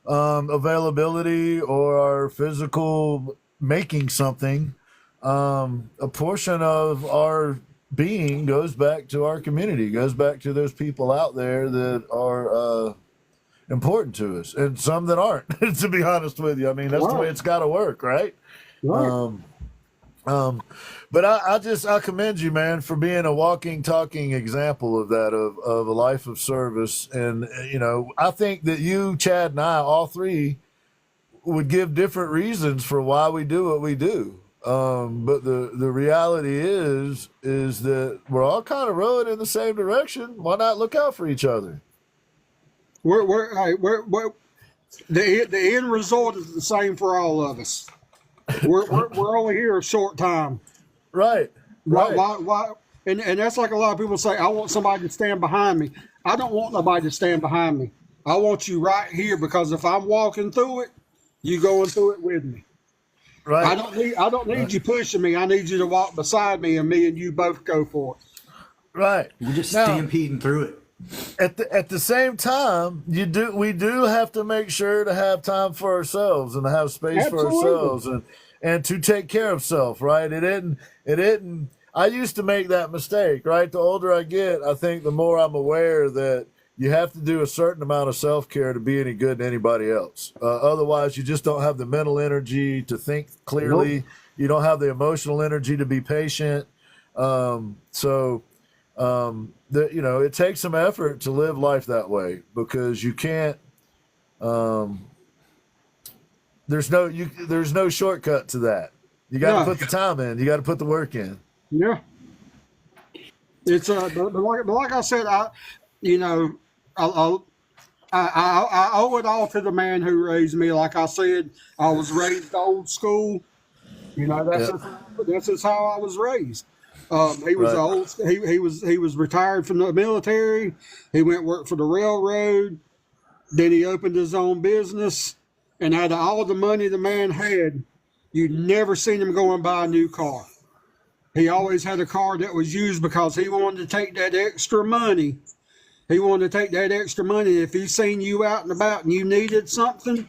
availability or our physical making something. A portion of our being goes back to our community, goes back to those people out there that are important to us, and some that aren't. To be honest with you, I mean that's the way it's got to work, right? But I commend you, man, for being a walking, talking example of that, of a life of service. And, I think that you, Chad, and I, all three, would give different reasons for why we do what we do. But the reality is that we're all kind of rowing in the same direction. Why not look out for each other? The end result is the same for all of us. We're only here a short time. Right. Why? And that's like a lot of people say, I want somebody to stand behind me. I don't want nobody to stand behind me. I want you right here, because if I'm walking through it, you going through it with me. Right. I don't need you pushing me. I need you to walk beside me, and me and you both go for it. Right. You're just stampeding through it. At the same time, we do have to make sure to have time for ourselves and to have space for ourselves, and to take care of self, right? It didn't, I used to make that mistake, right? The older I get, I think the more I'm aware that you have to do a certain amount of self-care to be any good to anybody else. Otherwise, you just don't have the mental energy to think clearly. Nope. You don't have the emotional energy to be patient. It takes some effort to live life that way, because you can't. There's no shortcut to that. You got to put the time in. You got to put the work in. Yeah. It's but like I said, I owe it all to the man who raised me. Like I said, I was raised old school. That's just how I was raised. He was he was retired from the military. He went work for the railroad. Then he opened his own business, and out of all the money the man had, you'd never seen him go and buy a new car. He always had a car that was used because he wanted to take that extra money. If he seen you out and about and you needed something,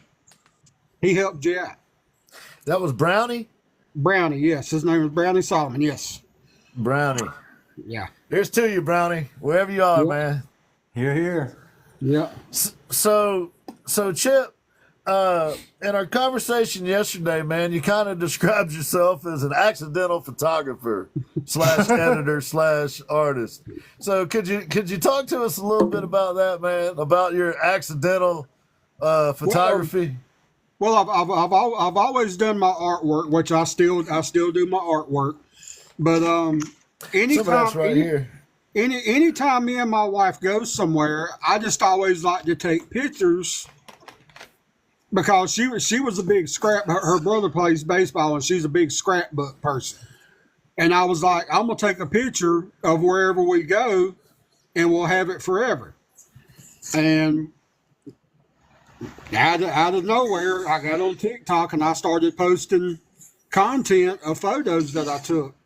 he helped you out. That was Brownie? Brownie, yes. His name was Brownie Solomon, yes. Brownie. Yeah. Here's to you, Brownie. Wherever you are, man. Here. Yeah. So Chip, in our conversation yesterday, man, you kind of described yourself as an accidental photographer / editor / artist. So could you talk to us a little bit about that, man? About your accidental photography? Well, I've always done my artwork, which I still do my artwork. But anytime me and my wife go somewhere, I just always like to take pictures, because she was a big her brother plays baseball, and she's a big scrapbook person. And I was like, I'm gonna take a picture of wherever we go, and we'll have it forever. And out of nowhere, I got on TikTok and I started posting content of photos that I took.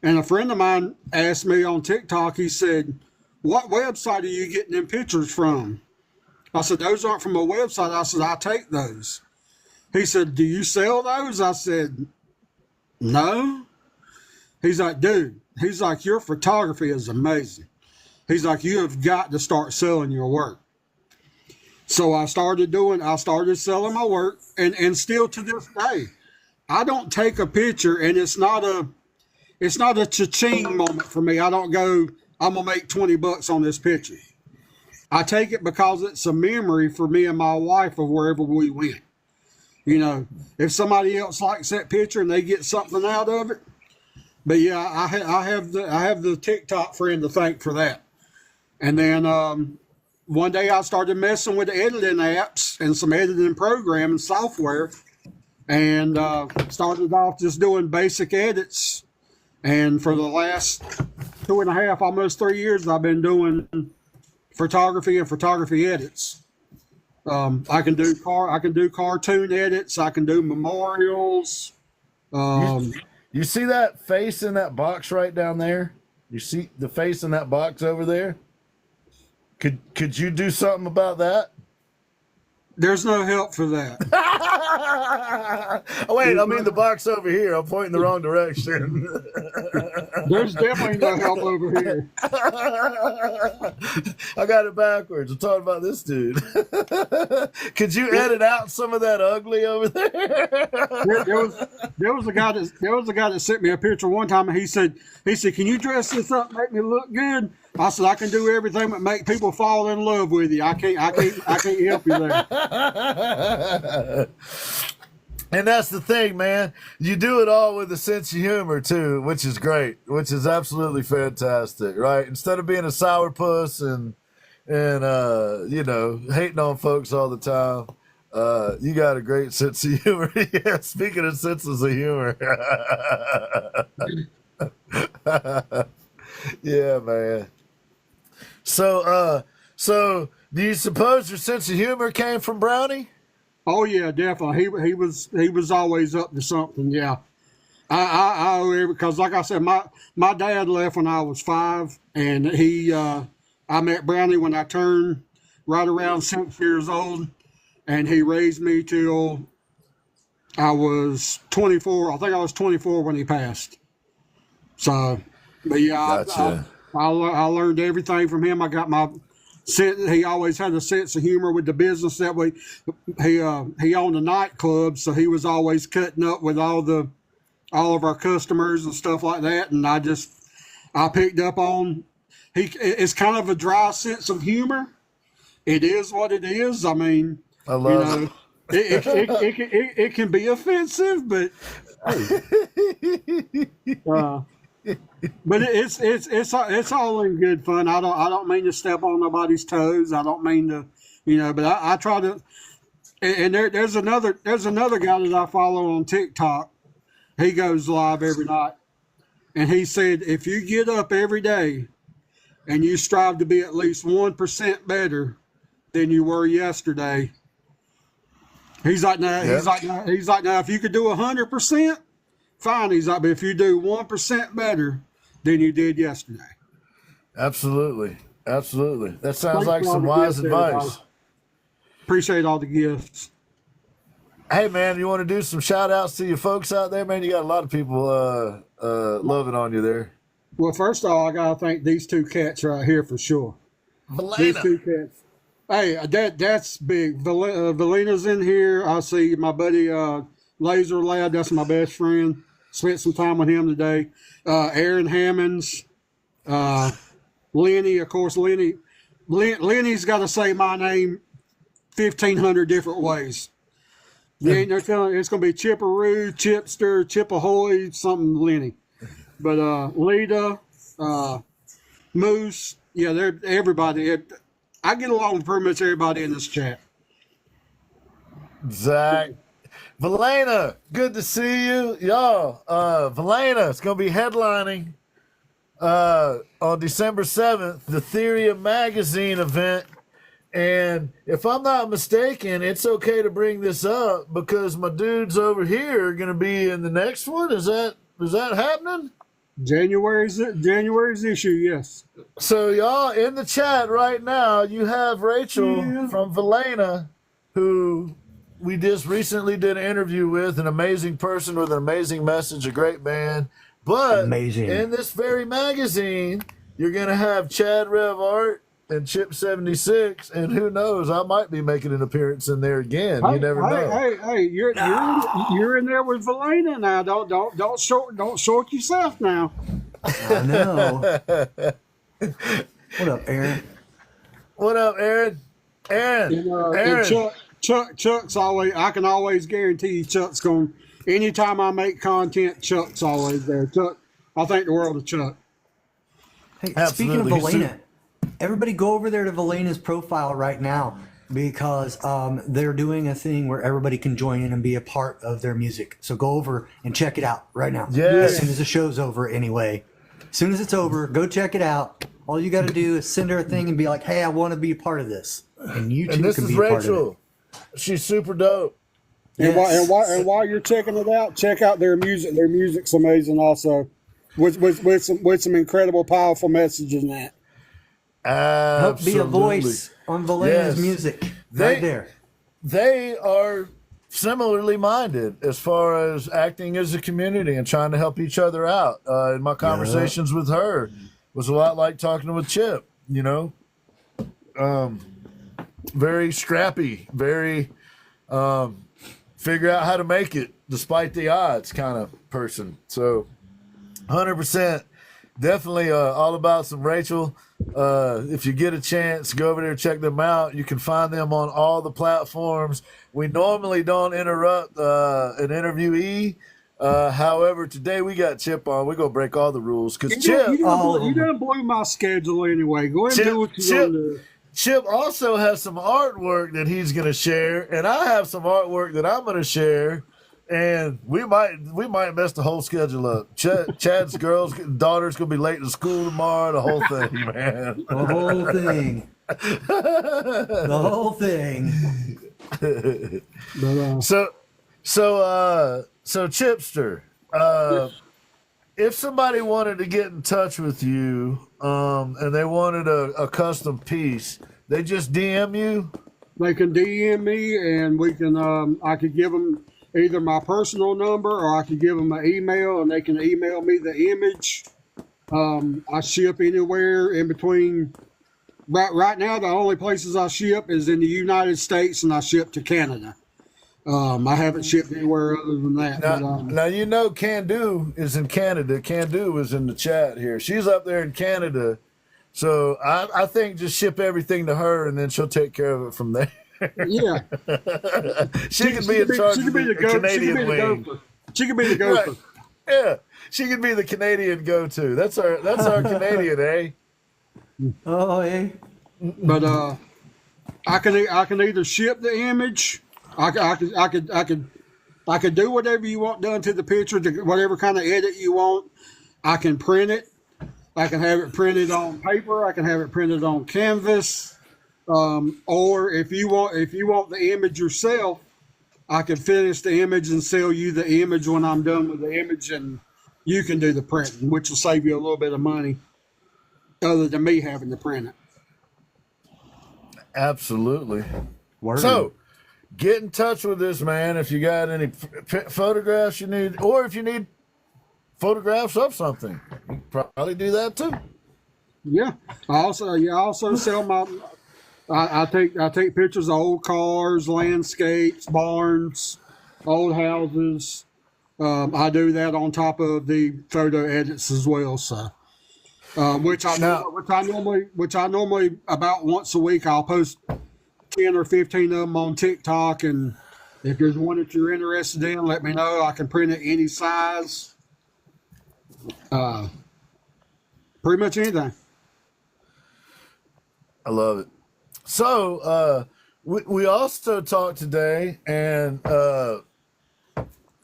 And a friend of mine asked me on TikTok, he said, "What website are you getting them pictures from?" I said, "Those aren't from a website." I said, "I take those." He said, "Do you sell those?" I said, "No." He's like, "Dude," he's like, "your photography is amazing." He's like, "You have got to start selling your work." So I started selling my work, and still to this day, I don't take a picture and it's not a cha-ching moment for me. I don't go, I'm gonna make $20 on this picture. I take it because it's a memory for me and my wife of wherever we went. If somebody else likes that picture and they get something out of it. But yeah, I have the TikTok friend to thank for that. And then one day I started messing with the editing apps and some editing program and software, and started off just doing basic edits. And for the last 2.5, almost 3 years, I've been doing photography and photography edits. I can do cartoon edits. I can do memorials. You see that face in that box right down there? You see the face in that box over there? Could you do something about that? There's no help for that. Wait, I mean the box over here. I'm pointing the wrong direction. There's definitely no help over here. I got it backwards. I'm talking about this dude. Could you edit out some of that ugly over there? There was a guy that sent me a picture one time, and he said, "Can you dress this up, make me look good?" I said, "I can do everything but make people fall in love with you. I can't help you there." And that's the thing, man. You do it all with a sense of humor too, which is great, which is absolutely fantastic, right? Instead of being a sourpuss and hating on folks all the time, you got a great sense of humor. Yeah, speaking of senses of humor. Yeah, man. So do you suppose your sense of humor came from Brownie? Oh yeah, definitely. He was always up to something. Yeah, I owe it, because like I said, my dad left when I was 5, and I met Brownie when I turned right around 6 years old, and he raised me till I was 24. I think I was 24 when he passed. So, but yeah, Gotcha. I learned everything from him. I got my sense. He always had a sense of humor with the business that way. He owned a nightclub, so he was always cutting up with all of our customers and stuff like that. And I picked up on it's kind of a dry sense of humor. It is what it is. I mean, I love it. It can be offensive, but but it's all in good fun. I don't mean to step on nobody's toes. I don't mean to, but I try to. And there's another guy that I follow on TikTok. He goes live every night, and he said if you get up every day and you strive to be at least 1% better than you were yesterday. He's like, now, he's like, now, if you could do 100%, fine. He's like, but if you do 1% better than you did yesterday. Absolutely. That sounds Thanks like for all some the wise gifts, advice. everybody. Appreciate all the gifts. Hey, man, you want to do some shout outs to your folks out there, man? You got a lot of people loving on you there. Well, first of all, I got to thank these two cats right here for sure. These two cats. Hey, that's big. Valina's in here. I see my buddy Laser Lad. That's my best friend. Spent some time with him today. Aaron Hammonds. Lenny, of course, Lenny's got to say my name 1,500 different ways. They're telling it's going to be Chipperoo, Chipster, Chippehoy, something Lenny. But Lita, Moose, yeah, they're everybody. I get along with pretty much everybody in this chat. Zach. Valena, good to see you. Y'all, Valena is going to be headlining on December 7th, the Theory of Magazine event. And if I'm not mistaken, it's okay to bring this up because my dudes over here are going to be in the next one. Is that happening? January's issue, yes. So y'all in the chat right now, you have Rachel from Valena, who we just recently did an interview with, an amazing person with an amazing message, a great man. But Amazing. In this very magazine, you're going to have Chad Rev Art and Chip76, and who knows, I might be making an appearance in there again. You never know. Hey, you're in there with Valena now. Don't short yourself now. I know. What up, Aaron? What up, Aaron? Aaron. And Chuck's always. I can always guarantee you, Chuck's going. Anytime I make content, Chuck's always there. Chuck, I think the world of Chuck. Hey, Absolutely. speaking of Valena, everybody go over there to Valena's profile right now because they're doing a thing where everybody can join in and be a part of their music. So go over and check it out right now. Yes. As soon as the show's over anyway. As soon as it's over, go check it out. All you got to do is send her a thing and be like, hey, I want to be a part of this. And you too And this can is be a part of Rachel. it. She's super dope. And, Yes. while you're checking it out, check out their music. Their music's amazing, also, with some incredible, powerful messages in that. Help be a Absolutely. voice on Valena's Yes. music. They- Right there. They are similarly minded as far as acting as a community and trying to help each other out. In my conversations with her was a lot like talking with Chip, very scrappy, very figure out how to make it despite the odds kind of person. So 100% definitely all about some Rachel. If you get a chance, go over there, check them out. You can find them on all the platforms. We normally don't interrupt an interviewee. However, today we got Chip on. We're going to break all the rules because Chip, You done blew my schedule anyway. Go ahead and do what you're going to do. Chip also has some artwork that he's going to share, and I have some artwork that I'm going to share. And we might mess the whole schedule up. Chad's daughter's gonna be late to school tomorrow. The whole thing, man. The whole thing. The whole thing. So Chipster, if somebody wanted to get in touch with you, and they wanted a custom piece, they just DM you. They can DM me, and we can. I could give them. either my personal number or I can give them an email and they can email me the image. I ship anywhere in between. Right now, the only places I ship is in the United States, and I ship to Canada. I haven't shipped anywhere other than that. Now you know Can Do is in Canada. Can Do was in the chat here. She's up there in Canada. So I think just ship everything to her, and then she'll take care of it from there. Yeah. she could be in charge of the Canadian wing. She could be the gopher. Right. Yeah, she could be the Canadian go-to. That's our Canadian, eh? Oh, eh? But I can either ship the image. I could do whatever you want done to the picture, whatever kind of edit you want. I can print it. I can have it printed on paper. I can have it printed on canvas. Or if you want the image yourself, I can finish the image and sell you the image when I'm done with the image, and you can do the printing, which will save you a little bit of money, other than me having to print it. Absolutely. Word. So, get in touch with this man if you got any photographs you need, or if you need photographs of something. You can probably do that too. Yeah. I also sell my. I take pictures of old cars, landscapes, barns, old houses. I do that on top of the photo edits as well. So, which I normally about once a week I'll post 10 or 15 of them on TikTok, and if there's one that you're interested in, let me know. I can print it any size. Pretty much anything. I love it. So, we also talked today, and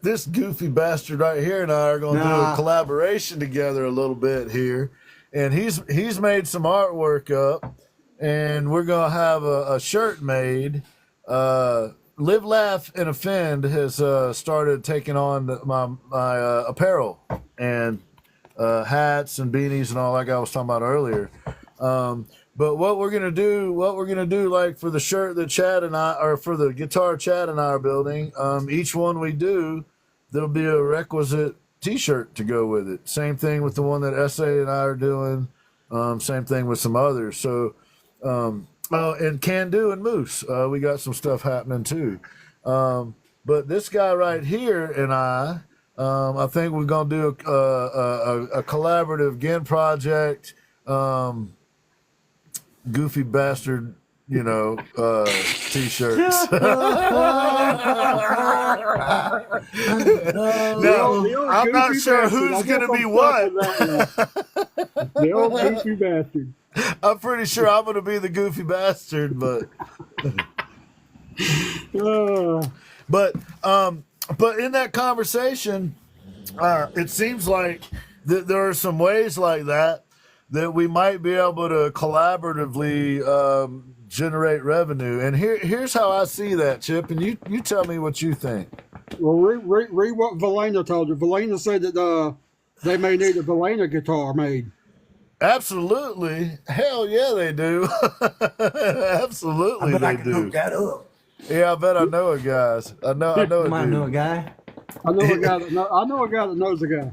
this goofy bastard right here and I are going to do a collaboration together a little bit here. And he's made some artwork up, and we're going to have a shirt made. Live, Laugh, and Offend has started taking on my apparel and hats and beanies and all like I was talking about earlier. But what we're gonna do, like for the shirt that Chad and I, or for the guitar Chad and I are building, each one we do, there'll be a requisite T-shirt to go with it. Same thing with the one that SA and I are doing. Same thing with some others. So, and Can Do and Moose, we got some stuff happening too. But this guy right here and I think we're gonna do a collaborative Gin project. Goofy bastard, T-shirts. Now, I'm not sure who's going to be what. The old goofy bastard. I'm pretty sure I'm going to be the goofy bastard, but but in that conversation, it seems like that there are some ways like that we might be able to collaboratively generate revenue. And here's how I see that, Chip, and you tell me what you think. Well, read what Valena told you. Valena said that they may need a Valena guitar made. Absolutely. Hell yeah, they do. Absolutely, they do. Hook that up. Yeah, I bet I know it, guys. I know a dude. Might know a guy. I know a guy that knows a guy.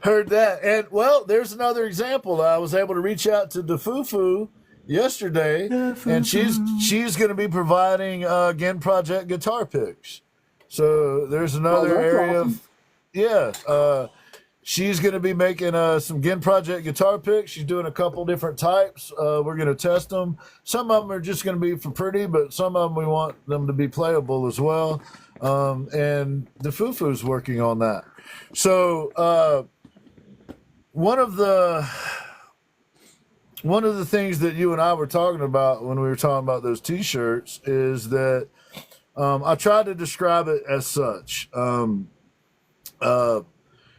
Heard that. And well, there's another example. I was able to reach out to DeFufu yesterday, and she's going to be providing Gin Project guitar picks. So there's another area awesome. she's going to be making some Gin Project guitar picks. She's doing a couple different types. We're going to test them. Some of them are just going to be for pretty, but some of them we want them to be playable as well. And the Fufu's working on that. So one of the things that you and I were talking about when we were talking about those T-shirts is that I tried to describe it as such.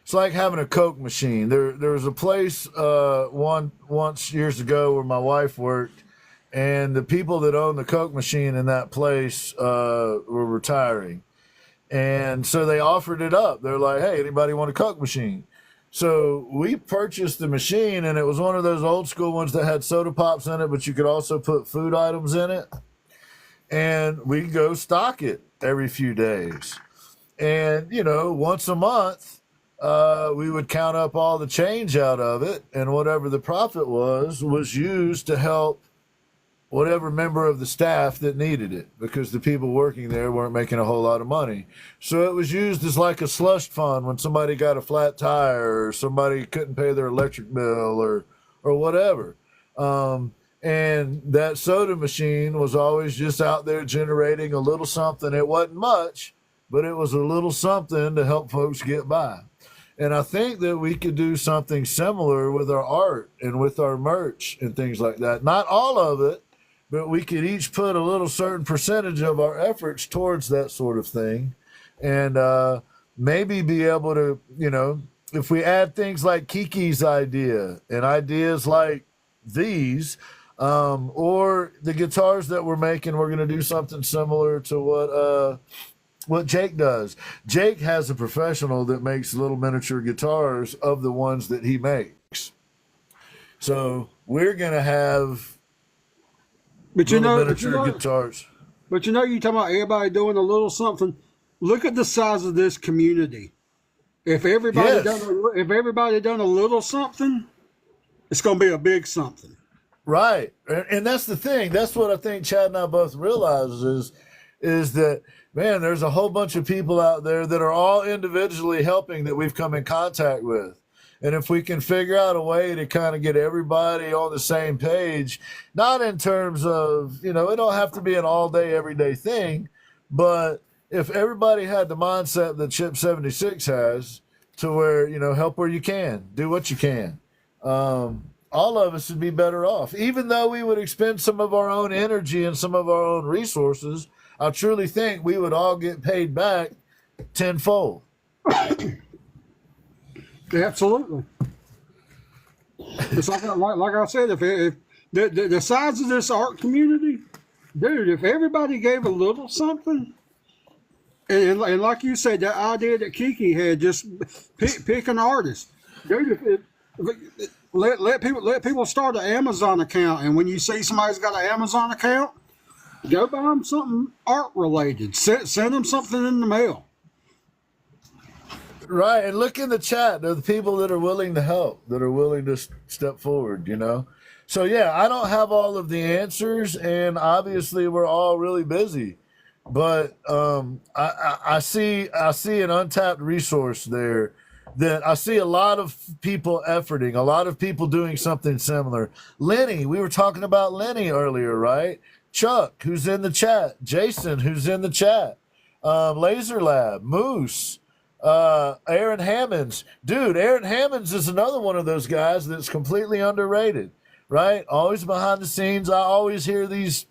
It's like having a Coke machine. There was a place once years ago where my wife worked, and the people that owned the Coke machine in that place were retiring. And so they offered it up. They're like, hey, anybody want a Coke machine? So we purchased the machine, and it was one of those old school ones that had soda pops in it, but you could also put food items in it. and we go stock it every few days. And, once a month, we would count up all the change out of it, and whatever the profit was used to help whatever member of the staff that needed it, because the people working there weren't making a whole lot of money. So it was used as like a slush fund when somebody got a flat tire or somebody couldn't pay their electric bill or whatever. And that soda machine was always just out there generating a little something. It wasn't much, but it was a little something to help folks get by. And I think that we could do something similar with our art and with our merch and things like that. Not all of it, but we could each put a little certain percentage of our efforts towards that sort of thing. And maybe be able to, if we add things like Kiki's idea and ideas like these, or the guitars that we're making, we're going to do something similar to what Jake does. Jake has a professional that makes little miniature guitars of the ones that he makes. So we're going to have miniature guitars. But you talking about everybody doing a little something. Look at the size of this community. If everybody done a little something, it's going to be a big something. Right. And that's the thing. That's what I think Chad and I both realize is that, man, there's a whole bunch of people out there that are all individually helping that we've come in contact with. And if we can figure out a way to kind of get everybody on the same page, not in terms of, it don't have to be an all day, everyday thing, but if everybody had the mindset that Chip76 has to where, help where you can, do what you can, all of us would be better off. Even though we would expend some of our own energy and some of our own resources, I truly think we would all get paid back tenfold. Absolutely. It's like I said, if the size of this art community, dude, if everybody gave a little something, and like you said, that idea that Kiki had, just pick an artist, dude. Let people start an Amazon account, and when you see somebody's got an Amazon account, go buy them something art related. Send them something in the mail. Right, and look in the chat. There are the people that are willing to help, that are willing to step forward, So, yeah, I don't have all of the answers, and obviously we're all really busy. But I see an untapped resource there that I see a lot of people efforting, a lot of people doing something similar. Lenny, we were talking about Lenny earlier, right? Chuck, who's in the chat. Jason, who's in the chat. Laser Lab, Moose. Aaron Hammonds. Dude, Aaron Hammonds is another one of those guys that's completely underrated, right? Always behind the scenes. I always hear these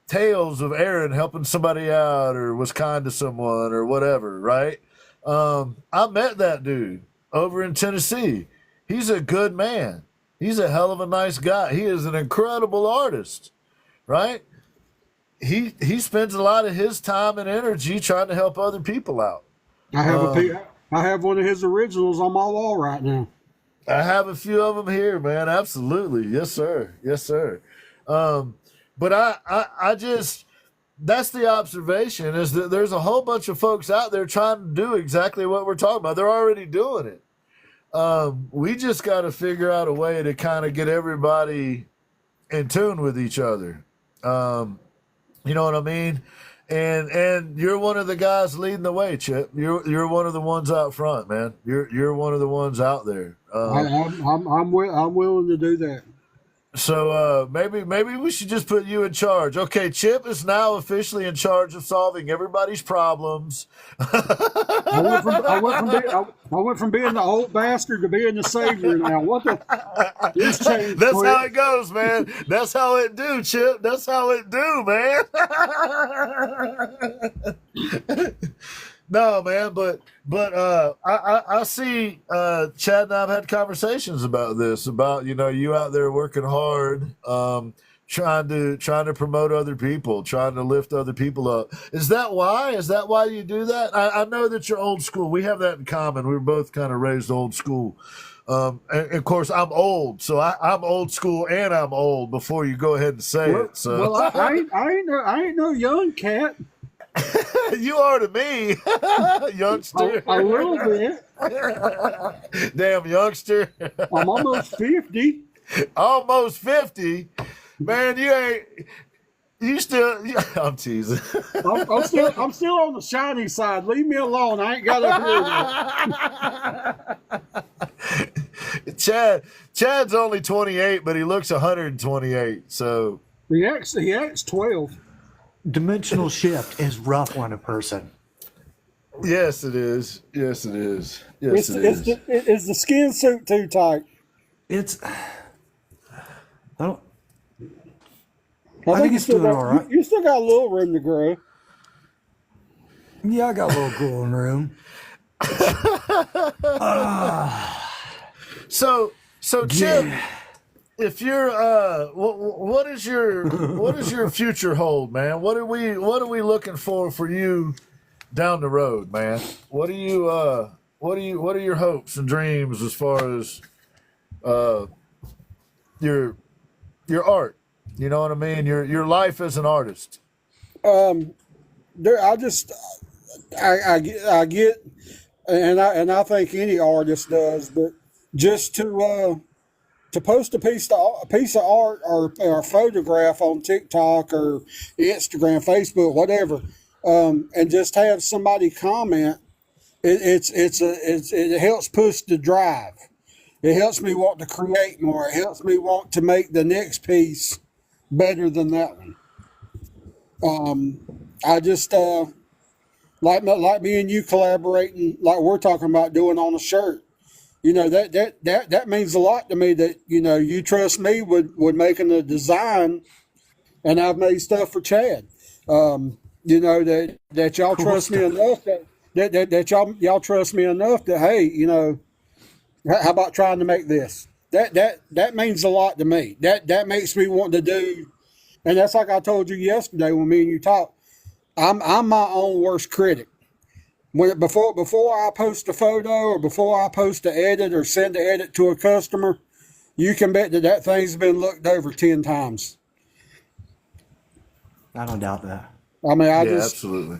tales of Aaron helping somebody out or was kind to someone or whatever, right? I met that dude over in Tennessee. He's a good man. He's a hell of a nice guy. He is an incredible artist, right? He spends a lot of his time and energy trying to help other people out. I have one of his originals on my wall right now. I have a few of them here, man. Absolutely. Yes, sir. Yes, sir. But I just, that's the observation, is that there's a whole bunch of folks out there trying to do exactly what we're talking about. They're already doing it. We just got to figure out a way to kind of get everybody in tune with each other. You know what I mean? And you're one of the guys leading the way, Chip. You're one of the ones out front, man. You're one of the ones out there. I'm willing to do that. So maybe we should just put you in charge. Okay, Chip is now officially in charge of solving everybody's problems. I went from being the old bastard to being the savior now. What the? This changed. That's how it goes, man. That's how it do, Chip. That's how it do, man. No, man, but I see Chad and I've had conversations about this, about you out there working hard, trying to promote other people, trying to lift other people up. Is that why? Is that why you do that? I know that you're old school. We have that in common. We were both kind of raised old school. And of course, I'm old, so I'm old school and I'm old. Before you go ahead and say it, so I ain't no young cat. you are to me, youngster. A little bit. Damn youngster. I'm almost 50. Almost 50. Man, you ain't. You still. I'm teasing. I'm still on the shiny side. Leave me alone. I ain't got up here. Chad's only 28, but he looks 128. So He acts 12. Dimensional shift is rough on a person. yes, it is. Yes, it is. Yes, it is. Is the skin suit too tight? It's. I don't. I think it's doing all right. You still got a little room to grow. Yeah, I got a little cooling room. So Chip, if you're what is your future hold, man? What are we looking for you down the road, man? What are your hopes and dreams as far as your art? You know what I mean? Your life as an artist. I get, and I think any artist does, but just to post a piece of art or a photograph on TikTok or Instagram, Facebook, whatever, and just have somebody comment, it helps push the drive. It helps me want to create more. It helps me want to make the next piece better than that one. I just like me and you collaborating, like we're talking about doing on a shirt. You know, that means a lot to me that, you know, you trust me with making a design, and I've made stuff for Chad. You know, that y'all trust me enough that y'all trust me enough that, hey, you know, how about trying to make this? That means a lot to me. That makes me want to do, and that's like I told you yesterday when me and you talked. I'm my own worst critic. Before I post a photo or before I post an edit or send the edit to a customer, you can bet that thing's been looked over 10 times. I don't doubt that. I mean, Absolutely.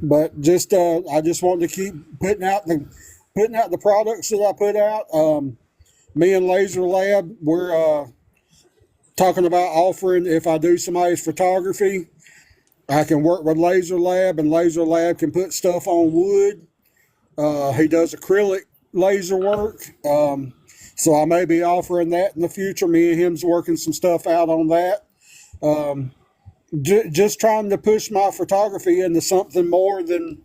But just I just want to keep putting out the products that I put out. Me and Laser Lab, we're talking about offering, if I do somebody's photography, I can work with Laser Lab, and Laser Lab can put stuff on wood. He does acrylic laser work. So I may be offering that in the future. Me and him's working some stuff out on that. Just trying to push my photography into something more than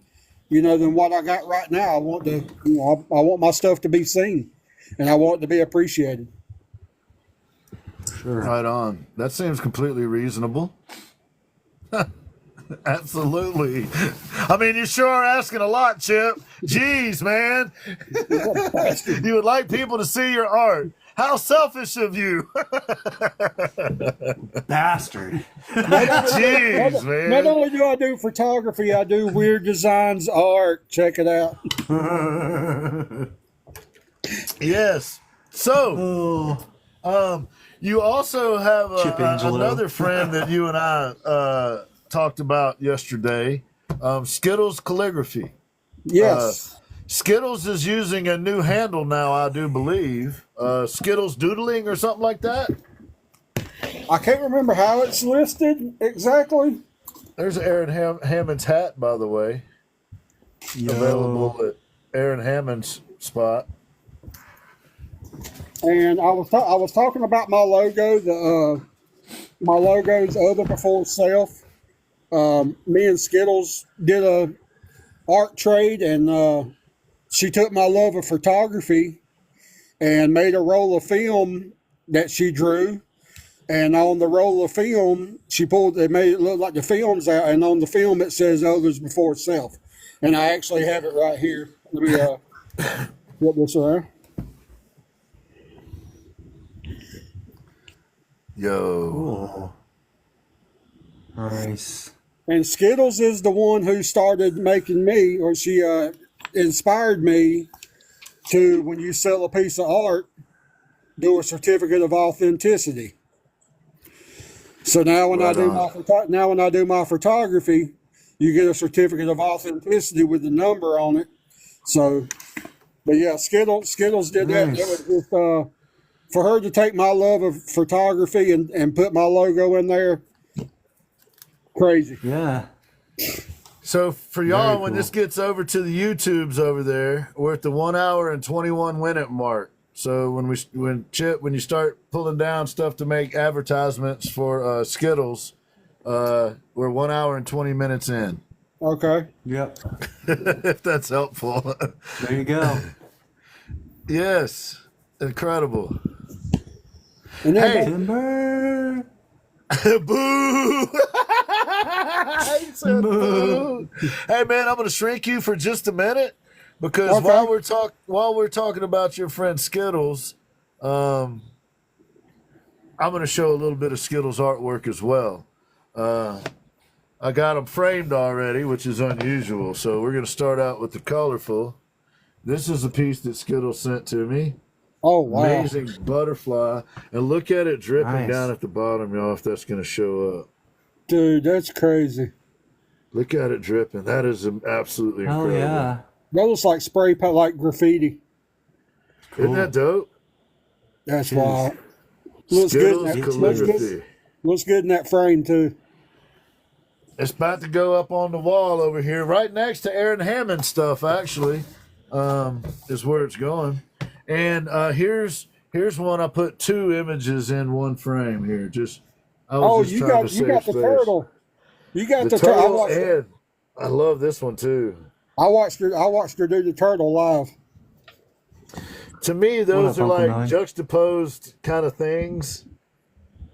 what I got right now. I want my stuff to be seen, and I want it to be appreciated. Sure. Right on. That seems completely reasonable. Absolutely. I mean, you sure are asking a lot, Chip. Jeez, man. You would like people to see your art. How selfish of you. Bastard. Jeez, man. Not only do I do photography, I do weird designs, art. Check it out. Yes. So, you also have another friend that you and I talked about yesterday, Skittles Calligraphy. Yes. Skittles is using a new handle now, I do believe. Skittles Doodling or something like that. I can't remember how it's listed exactly. There's Aaron Hammond's hat, by the way. Available at Aaron Hammond's spot. And I was talking about my logo. My logo's Other Before Self. Me and Skittles did a art trade, and she took my love of photography and made a roll of film that she drew. And on the roll of film, they made it look like the film's out, and on the film it says Others Before Self. And I actually have it right here. Let me get this around. Yo. Cool. Nice. And Skittles is the one who started making me, or she inspired me to, when you sell a piece of art, do a certificate of authenticity. So now when Right I do my photography, you get a certificate of authenticity with the number on it. So, but yeah, Skittles did that. Nice. It was just, for her to take my love of photography and put my logo in there, crazy. Yeah. So for y'all, Very when cool. this gets over to the YouTubes over there, we're at the 1 hour and 21 minute mark. So when you start pulling down stuff to make advertisements for Skittles, we're 1 hour and 20 minutes in. Okay. Yep. If that's helpful. There you go. Yes, incredible. And then Hey. Timber. Boo! He said boo. Hey man, I'm gonna shrink you for just a minute because Okay. while we're talking about your friend Skittles, I'm gonna show a little bit of Skittles artwork as well. I got them framed already, which is unusual. So we're gonna start out with the colorful. This is a piece that Skittles sent to me. oh wow. Amazing butterfly, and look at it dripping Nice. down at the bottom, y'all. If that's gonna show up. Dude, that's crazy. Look at it dripping. That is absolutely Hell incredible. yeah. That looks like spray paint, like graffiti. Isn't that dope? That's wild. Looks good. Skittles In that, calligraphy. looks good in that frame too. It's about to go up on the wall over here, right next to Aaron Hammond's stuff. Actually, is where it's going. And here's one. I put 2 images in one frame here. I was just trying to save you got the space. turtle. You got The the turtle. turtle, and I love this one too. I watched her do the turtle live. To me, those up, are Uncle like Nine? juxtaposed kind of things.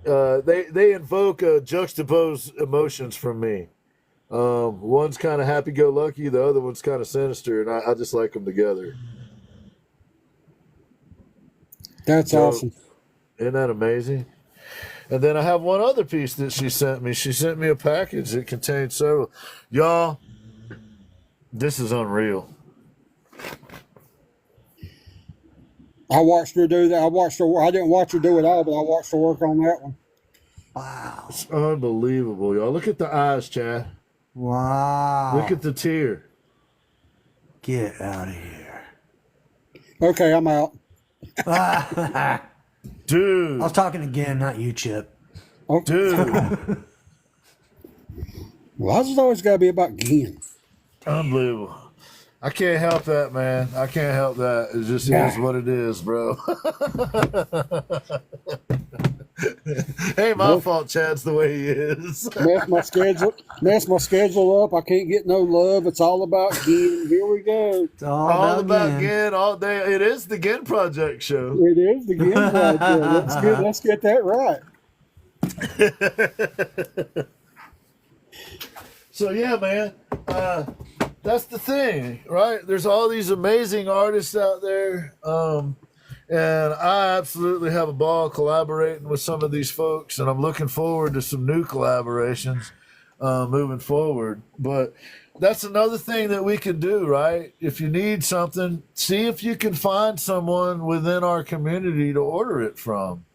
They invoke juxtaposed emotions from me. One's kind of happy-go-lucky, the other one's kind of sinister, and I just like them together. That's So- awesome. Isn't that amazing? And then I have one other piece that she sent me. She sent me a package that contained several. Y'all, this is unreal. I watched her do that. I didn't watch her do it all, but I watched her work on that one. Wow. It's unbelievable, y'all. Look at the eyes, Chad. Wow. Look at the tear. Get out of here. Okay, I'm out. Dude. I was talking again, not you, Chip. Dude. Why does it always got to be about Gin? Unbelievable. I can't help that, man. I can't help that. It just is what it is, bro. Ain't my fault Chad's the way he is. Mess my schedule up. I can't get no love. It's all about Gin. Here we go. It's all, All about Gin. Gin all day. It is the Gin Project show. It is the Gin right there. That's good. Let's get that right. So yeah, man, that's the thing, right? There's all these amazing artists out there, and I absolutely have a ball collaborating with some of these folks, and I'm looking forward to some new collaborations moving forward. But that's another thing that we can do, right? If you need something, see if you can find someone within our community to order it from.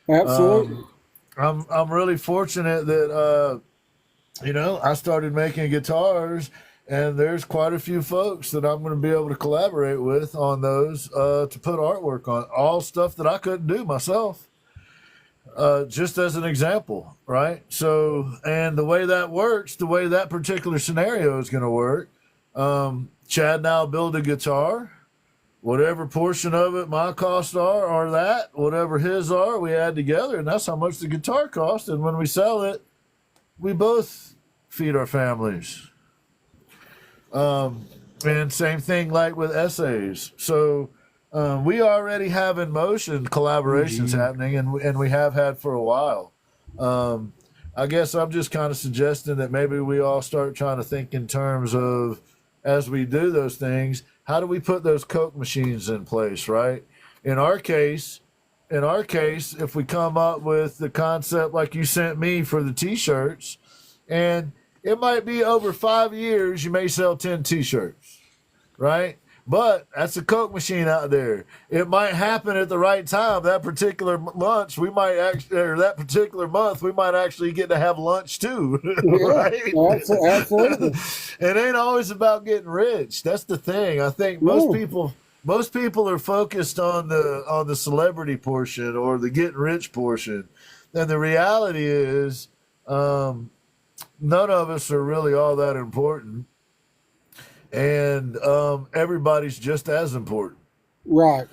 Absolutely. I'm really fortunate that I started making guitars, and there's quite a few folks that I'm going to be able to collaborate with on those to put artwork on. All stuff that I couldn't do myself, just as an example, right? So, and the way that works, the way that particular scenario is going to work, Chad and I'll build a guitar. Whatever portion of it my costs are, or that, whatever his are, we add together, and that's how much the guitar costs. And when we sell it, we both feed our families. And same thing like with essays. So we already have in motion collaborations happening, and we have had for a while. I guess I'm just kind of suggesting that maybe we all start trying to think in terms of, as we do those things, how do we put those Coke machines in place, right? In our case, in our case, if we come up with the concept like you sent me for the T-shirts, and it might be over 5 years, you may sell 10 T-shirts, right? But that's a Coke machine out there. It might happen at the right time. That particular lunch, we might actually, or that particular month, we might actually get to have lunch too, right? Absolutely. It ain't always about getting rich. That's the thing. I think most people are focused on the celebrity portion or the getting rich portion, and the reality is, none of us are really all that important. And everybody's just as important. Right.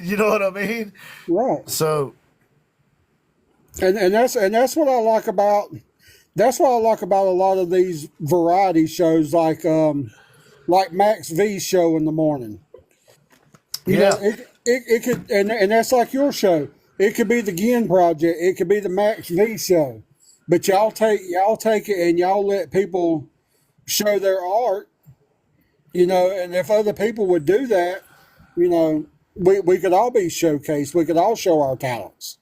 You know what I mean? Right. So, and that's what I like about a lot of these variety shows like Max V's show in the morning. You know, it could and that's like your show. It could be the Ginn Project. It could be the Max V show. But y'all take it and y'all let people show their art, you know, and if other people would do that, you know, we could all be showcased. We could all show our talents.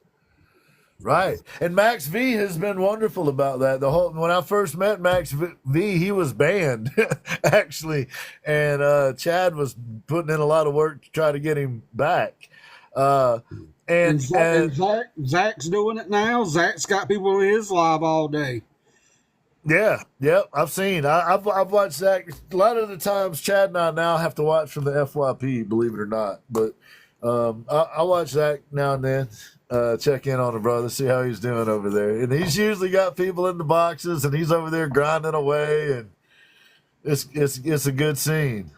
right. And Max V has been wonderful about that. When I first met Max V, he was banned actually, and Chad was putting in a lot of work to try to get him back. And Zach's doing it now. Zach's got people in his live all day. yeah, yep. I've seen. I've watched Zach a lot of the times. Chad and I now have to watch from the FYP, believe it or not. But I watch Zach now and then. Check in on the brother, see how he's doing over there. And he's usually got people in the boxes, and he's over there grinding away, and it's a good scene.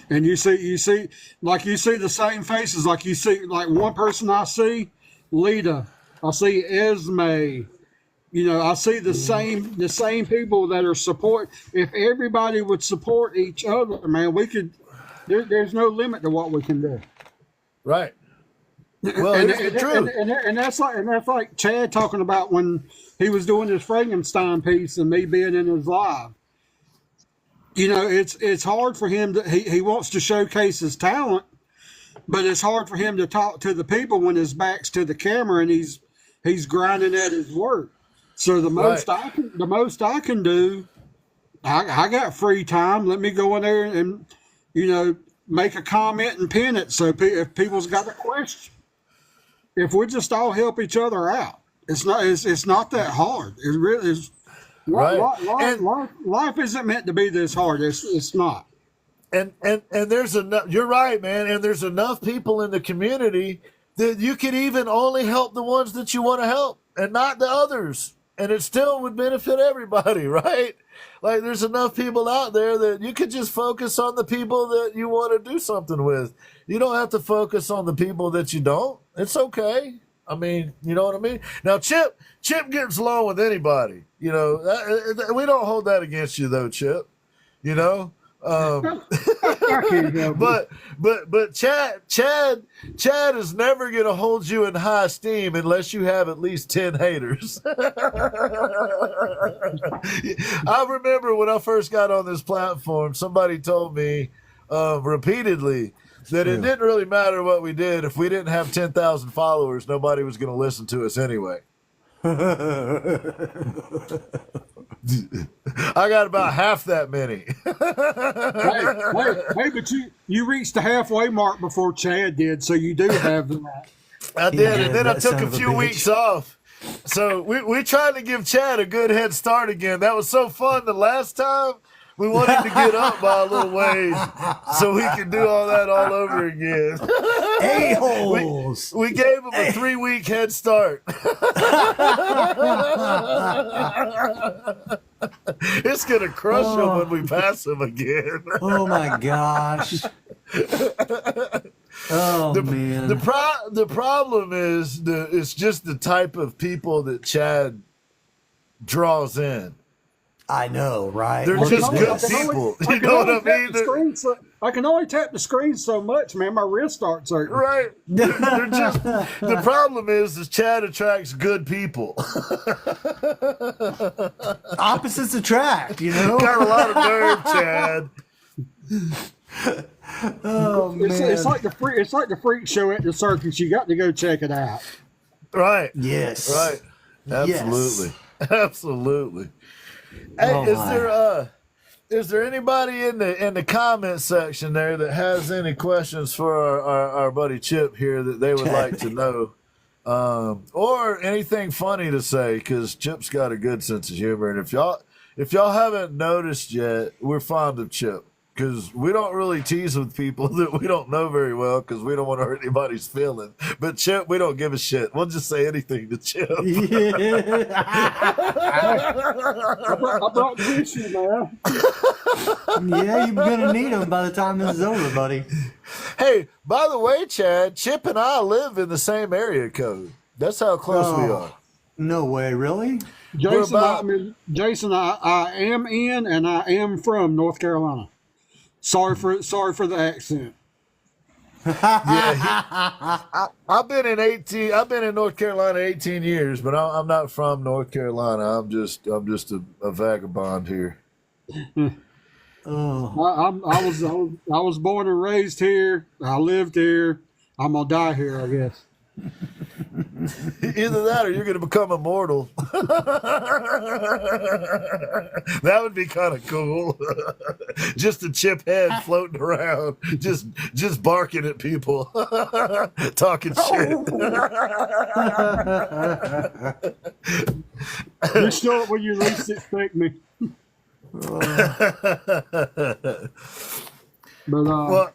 And you see the same faces. Like you see, like one person I see, Lita. I see Esme. You know, I see the same people that are support. If everybody would support each other, man, we could. There's no limit to what we can do. Right. Well, and, here's the truth. And that's like Chad talking about when he was doing his Frankenstein piece and me being in his live. You know, it's hard for him to. He wants to showcase his talent, but it's hard for him to talk to the people when his back's to the camera and he's grinding at his work. So the most I can do, I got free time. Let me go in there and, you know, make a comment and pin it. So if people's got a question, if we just all help each other out, it's not that hard. It really is. Right. Life isn't meant to be this hard. It's not. And there's enough. You're right, man. And there's enough people in the community that you could even only help the ones that you want to help, and not the others. And it still would benefit everybody, right? Like there's enough people out there that you could just focus on the people that you want to do something with. You don't have to focus on the people that you don't. It's okay. I mean, you know what I mean? Now, Chip gets along with anybody. You know, we don't hold that against you, though, Chip. You know, but Chad is never gonna hold you in high esteem unless you have at least 10 haters. I remember when I first got on this platform, somebody told me repeatedly that it didn't really matter what we did. If we didn't have 10,000 followers, nobody was going to listen to us anyway. I got about half that many. hey, but you reached the halfway mark before Chad did, so you do have that. I did, and then I took a few weeks off. So we tried to give Chad a good head start again. That was so fun the last time. We wanted to get up by a little ways so we could do all that all over again. A-holes. We gave him a 3-week head start. It's going to crush him when we pass him again. Oh, my gosh. Oh, man. The problem is it's just the type of people that Chad draws in. I know, right? They're just good people. You know what I mean? I can only tap the screen so much, man. My wrist starts hurting. Right. They're just, the problem is Chad attracts good people. Opposites attract, you know? Got a lot of nerve, Chad. Oh man. It's like the freak show at the circus. You got to go check it out. Right. Yes. Right. Absolutely. Yes. Absolutely. Hey, Oh, is there anybody in the comment section there that has any questions for our buddy Chip here that they would like to know? Or anything funny to say, because Chip's got a good sense of humor. And if y'all haven't noticed yet, we're fond of Chip. Because we don't really tease with people that we don't know very well because we don't want to hurt anybody's feelings. But Chip, we don't give a shit. We'll just say anything to Chip. Yeah. I brought the issue, man. Yeah, you're gonna need them by the time this is over, buddy. Hey, by the way, Chad, Chip and I live in the same area code. That's how close we are. No way, really? Jason, I am in and I am from North Carolina. Sorry for the accent. Yeah, I've been in North Carolina 18 years, but I'm not from North Carolina. I'm just a vagabond here. Oh. I was born and raised here. I lived here. I'm gonna die here, I guess. Either that or you're going to become immortal. That would be kind of cool. Just a Chip head floating around, just barking at people, talking shit. You show up when you least expect me. But Well,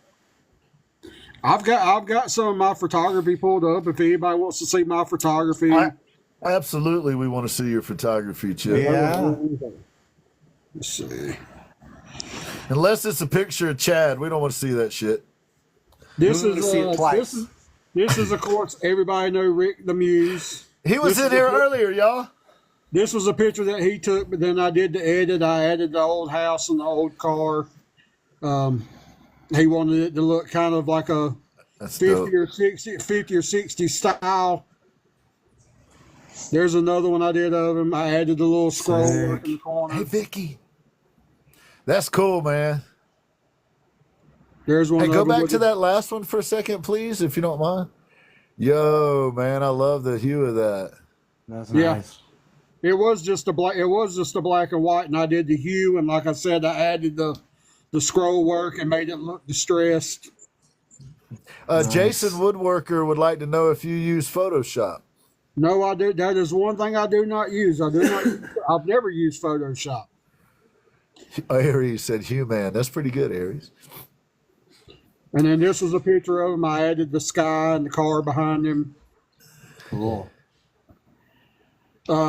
I've got some of my photography pulled up. If anybody wants to see my photography, absolutely, we want to see your photography, Chip. Yeah. let's see. Unless it's a picture of Chad, we don't want to see that shit. This We need to see it twice. This is of course everybody know Rick the Muse. He was in here earlier, y'all. This was a picture that he took, but then I did the edit. I added the old house and the old car. He wanted it to look kind of like a That's 50 dope. or 60 style. There's another one I did of him. I added the little scroll work in the corner. Hey, Vicky. That's cool, man. There's one. Hey, go of him back with to the- that last one for a second, please, if you don't mind. Yo, man, I love the hue of that. That's Yeah. nice. It was just a black. It was just a black and white, and I did the hue, and like I said, I added the scroll work and made it look distressed. Jason Woodworker would like to know if you use Photoshop. No, I do. That is one thing I do not use. I've never used Photoshop. Aries said, "Hugh, man, that's pretty good, Aries." And then this was a picture of him. I added the sky and the car behind him. Cool.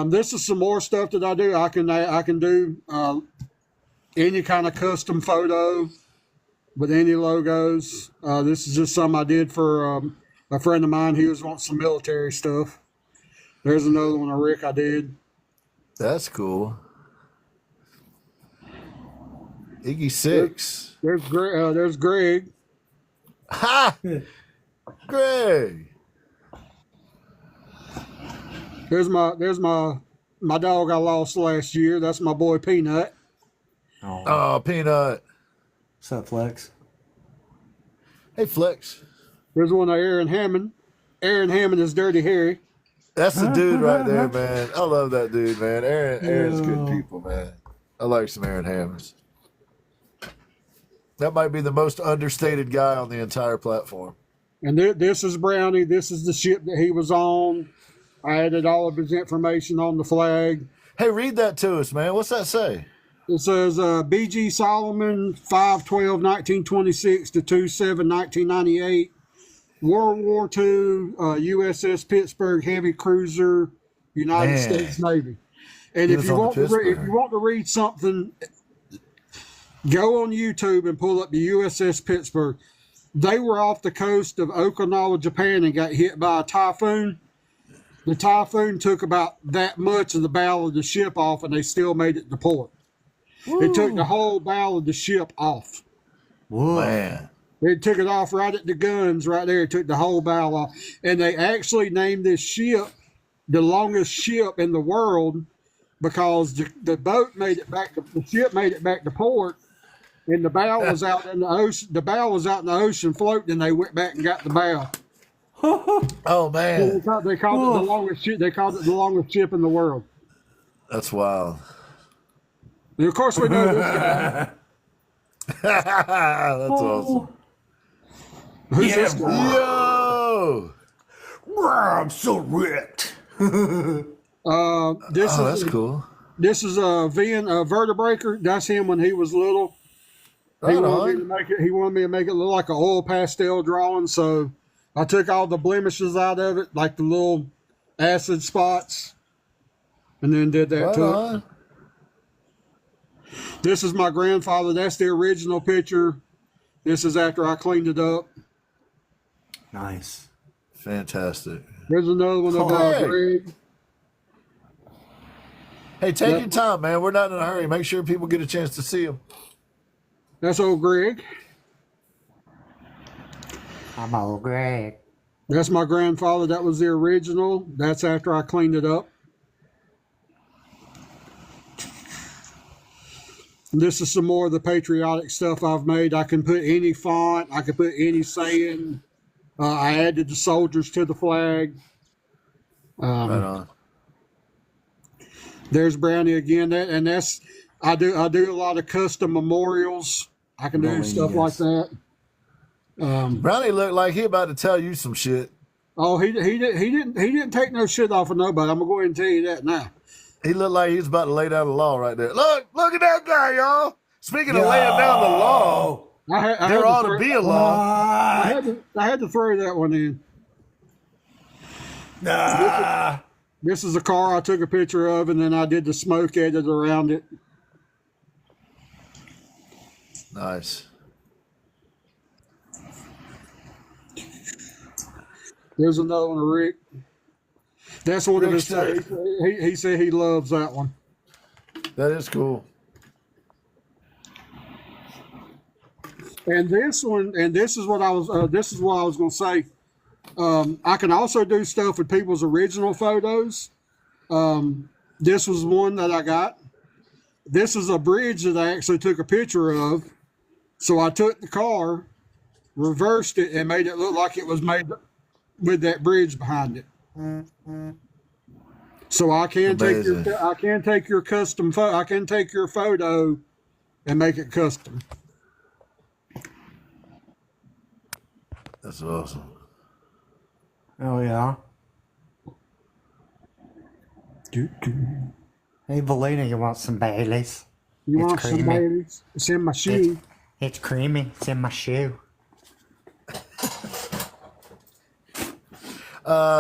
This is some more stuff that I do. I can do any kind of custom photo with any logos. This is just something I did for a friend of mine. He was wanting some military stuff. There's another one of Rick I did. That's cool. Iggy 6. There's Greg. Ha! Greg. There's my dog I lost last year. That's my boy Peanut. Oh, Peanut. What's up, Flex? Hey, Flex. There's one of Aaron Hammond. Aaron Hammond is Dirty Harry. That's the dude right there, man. I love that dude, man. Aaron's good people, man. I like some Aaron Hammonds. That might be the most understated guy on the entire platform. And this is Brownie. This is the ship that he was on. I added all of his information on the flag. Hey, read that to us, man. What's that say? It says B.G. Solomon, 5/12/1926 to 2/7/1998. World War II, USS Pittsburgh heavy cruiser, United Man. States Navy. And He if was you on the want to Pittsburgh. if you want to read something, go on YouTube and pull up the USS Pittsburgh. They were off the coast of Okinawa, Japan, and got hit by a typhoon. The typhoon took about that much of the bow of the ship off, and they still made it to port. It took the whole bow of the ship off. Whoa. Man. They took it off right at the guns right there. It took the whole bow off. And they actually named this ship the longest ship in the world because the boat made it back to the ship made it back to port and the bow was out in the ocean. The bow was out in the ocean floating, and they went back and got the bow. Oh man, They called it the longest ship. They called it the longest ship in the world. that's wild. And of course, we know this guy. That's awesome. Who's this guy? Yo, I'm so ripped. that's cool. This is a vertebraker. That's him when he was little. He Right wanted me on. to make it. He wanted me to make it look like an oil pastel drawing. So I took all the blemishes out of it, like the little acid spots, and then did that Right to it. on. This is my grandfather. That's the original picture. This is after I cleaned it up. Nice. Fantastic. There's another one of Hey. Greg. Hey, take your time, man. We're not in a hurry. Make sure people get a chance to see them. That's old Greg. I'm old Greg. That's my grandfather. That was the original. That's after I cleaned it up. This is some more of the patriotic stuff I've made. I can put any font. I can put any saying. I added the soldiers to the flag. Right on. There's Brownie again. I do a lot of custom memorials. I can do Rolling, stuff yes. like that. Brownie looked like he about to tell you some shit. Oh, he didn't take no shit off of nobody. I'm gonna go ahead and tell you that now. He looked like he's about to lay down the law right there. Look at that guy, y'all. Speaking of laying down the law, I had there to ought throw- to be a law. I had to throw that one in. Nah. This is a car I took a picture of, and then I did the smoke edit around it. Nice. There's another one of Rick. That's one of Rick's his. He said he loves that one. That is cool. And this one, and this is what I was going to say. I can also do stuff with people's original photos. This was one that I got. This is a bridge that I actually took a picture of. So I took the car, reversed it, and made it look like it was made with that bridge behind it. So I can Amazing. take your custom photo. I can take your photo and make it custom. That's awesome. Oh, yeah. Hey, Valina, you want some Baileys? You It's want some creamy. ladies? It's in my shoe. It's creamy. It's in my shoe.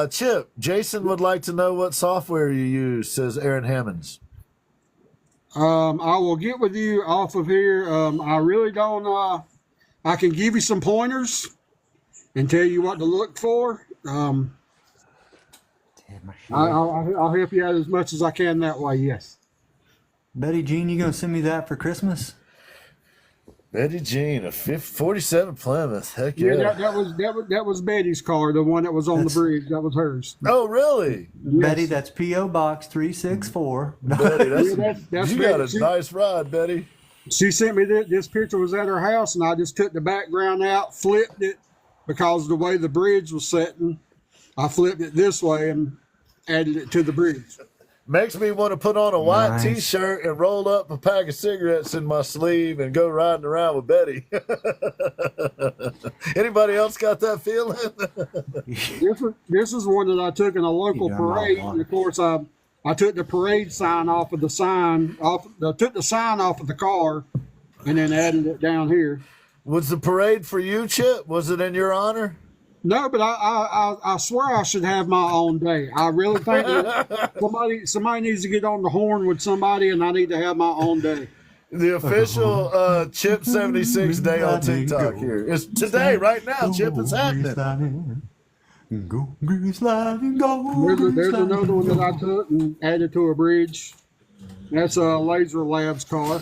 Chip, Jason would like to know what software you use, says Aaron Hammonds. I will get with you off of here. I really don't. I can give you some pointers and tell you what to look for. It's in my shoe. I'll help you out as much as I can that way. Yes. Betty Jean, you gonna send me that for Christmas? Betty Jean, a 47 Plymouth. Heck Yeah, yeah. that was Betty's car, the one that was on the bridge. That was hers. Oh, really? Betty, that's P.O. Box 364. Betty, That's you got Betty. a nice ride, Betty. She sent me this picture was at her house, and I just took the background out, flipped it because of the way the bridge was setting. I flipped it this way and added it to the bridge. Makes me want to put on a white Nice. T-shirt and roll up a pack of cigarettes in my sleeve and go riding around with Betty. Anybody else got that feeling? This is one that I took in a local You done parade, all and of course I took the parade sign off of the sign I took the sign off of the car, and then added it down here. Was the parade for you, Chip? Was it in your honor? No, but I swear I should have my own day. I really think that somebody needs to get on the horn with somebody, and I need to have my own day. The official Chip76 day on TikTok here. It's today, right now, Chip. It's happening. Go grease sliding, go. There's another one that I took and added to a bridge. That's a Laser Labs car.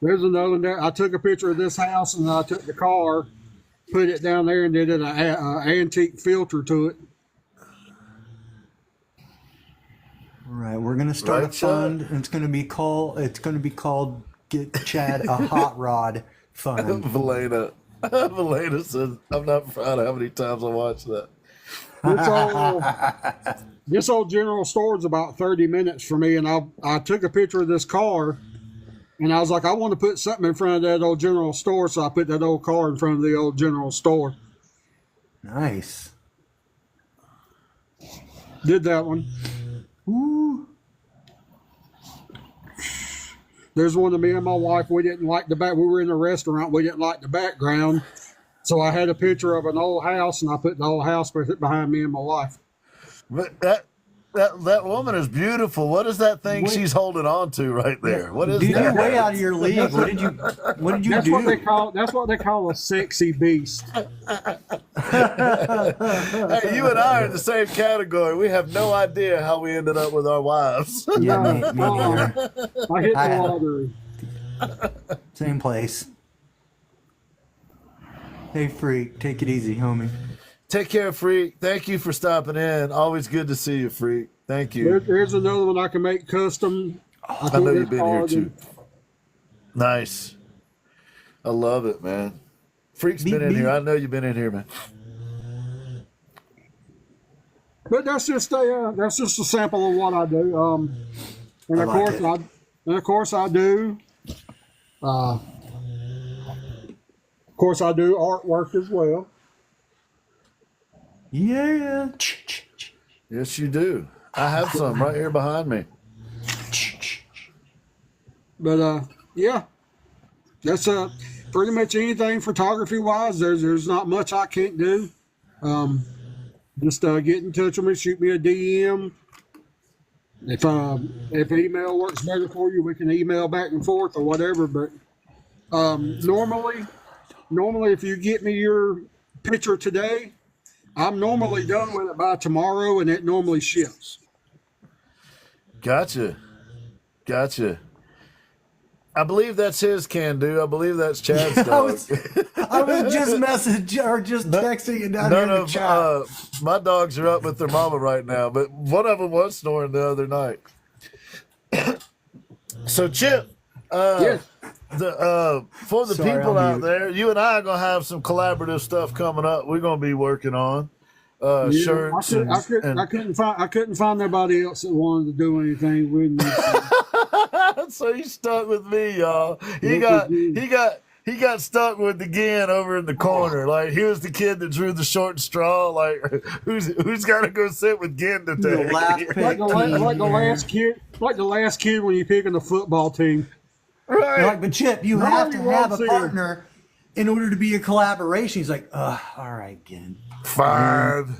There's another one there. I took a picture of this house and I took the car, put it down there, and did an antique filter to it. All right, We're gonna start Right, a fund, and it's gonna be called Get Chad a Hot Rod Fund. Valena says, I'm not proud of how many times I watched that. This old general store is about 30 minutes for me, and I took a picture of this car, and I was like, I want to put something in front of that old general store, so I put that old car in front of the old general store. Nice. Did that one. Ooh. There's one of me and my wife. We didn't like the back. We were in a restaurant. We didn't like the background, so I had a picture of an old house, and I put the old house behind me and my wife. But that woman is beautiful. What is that thing she's holding on to right there? What is Dude, that? you're way out of your league. What did you That's do? That's what they call a sexy beast. Hey, you and I are in the same category. We have no idea how we ended up with our wives. Yeah, me neither. I hit the lottery. Same place. Hey, freak, take it easy, homie. Take care, Freak. Thank you for stopping in. Always good to see you, Freak. Thank you. There's another one I can make custom. I know you've been here too. Nice. I love it, man. Freak's been in here. I know you've been in here, man. But that's just a sample of what I do. And of course I do. Of course I do artwork as well. Yeah. Yes, you do. I have some right here behind me. But yeah, that's pretty much anything photography wise. There's not much I can't do. Just get in touch with me, shoot me a DM. If email works better for you, we can email back and forth or whatever. But normally, if you get me your picture today, I'm normally done with it by tomorrow, and it normally ships. Gotcha. I believe that's his can do. I believe that's Chad's dog. I was just texting you down here in the chat. My dogs are up with their mama right now, but one of them was snoring the other night. So Chip, Yes. For the Sorry, people I'm out mute. there, you and I are gonna have some collaborative stuff coming up. We're gonna be working on shirts. I couldn't find nobody else that wanted to do anything with me. So he stuck with me, y'all. He got stuck with the Gin over in the corner. Like he was the kid that drew the short straw. Like who's got to go sit with Gin today? The last pick. like the last kid when you picking the football team. Right. Like, but Chip, you have to Nobody have wants a it. partner in order to be a collaboration. He's like, all right, Gin. Fine.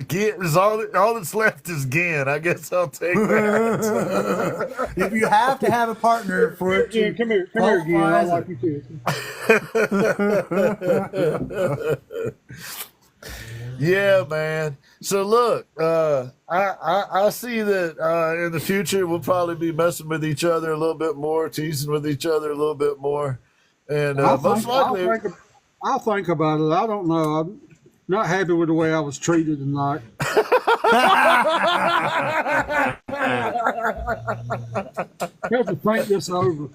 Gin is all that's left is Gin. I guess I'll take that. If you have to have a partner for it to Come here, Gil. I like you too. Yeah, man. So look, I see that in the future we'll probably be messing with each other a little bit more, teasing with each other a little bit more, and most likely, I'll think about it. I don't know. I'm not happy with the way I was treated tonight. I have to think this over.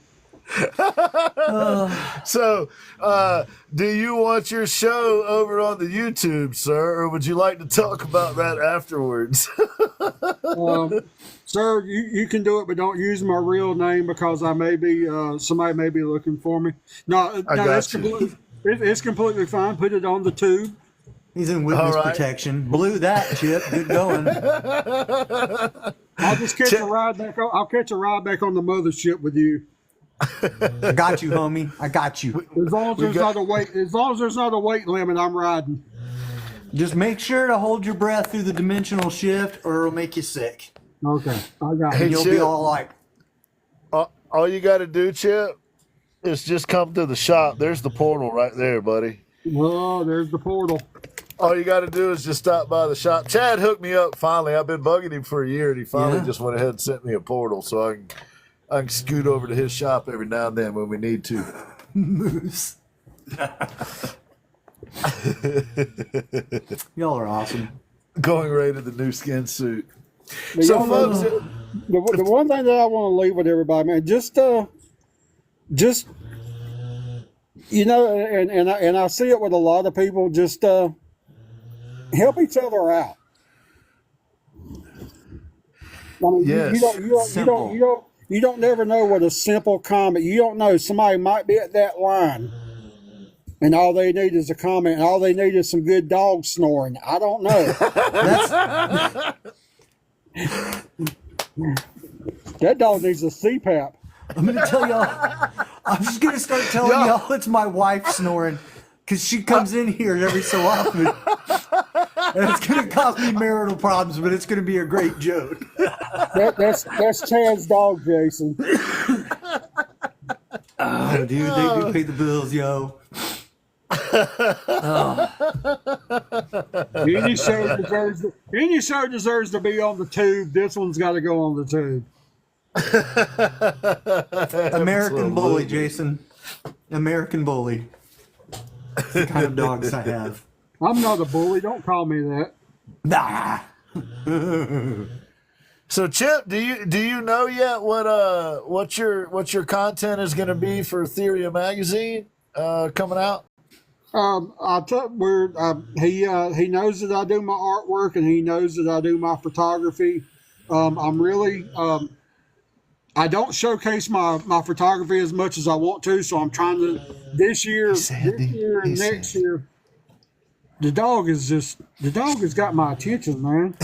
So, do you want your show over on the YouTube, sir, or would you like to talk about that afterwards? Sir, you can do it, but don't use my real name because I may be somebody may be looking for me. No, got you. It's completely fine. Put it on the tube. He's in witness All right. protection. Blew that, Chip. Good going. I'll just catch a ride back. I'll catch a ride back on the mothership with you. I got you, homie. I got you. As long as there's not a weight. As long as there's not a weight limit, I'm riding. Just make sure to hold your breath through the dimensional shift, or it'll make you sick. Okay, I got Hey, it. You'll be Chip. all like, All you got to do, Chip, is just come to the shop. There's the portal right there, buddy. Oh, there's the portal. All you got to do is just stop by the shop. Chad hooked me up finally. I've been bugging him for a year, and he finally Yeah. just went ahead and sent me a portal so I can scoot over to his shop every now and then when we need to. moose. Y'all are awesome. Going right to the new skin suit. But So, y'all know- folks, the one thing that I want to leave with everybody, man, just you know, and I see it with a lot of people. Just help each other out. I mean, Yes. you don't never know what a simple comment. You don't know, somebody might be at that line, and all they need is a comment, and all they need is some good dog snoring. I don't know. That dog needs a CPAP. I'm going to tell y'all, I'm just going to start telling y'all it's my wife snoring because she comes in here every so often. And it's going to cause me marital problems, but it's going to be a great joke. That's Chad's dog, Jason. Oh, dude, they do pay the bills, yo. Any show deserves to be on the tube. This one's got to go on the tube. American bully, Jason. American bully. That's the kind of dogs I have. I'm not a bully. Don't call me that. Nah. So Chip, do you know yet what your content is going to be for Theoria magazine coming out? He knows that I do my artwork, and he knows that I do my photography. I'm really I don't showcase my photography as much as I want to, so I'm trying to this year and next year. The dog has got my attention, man.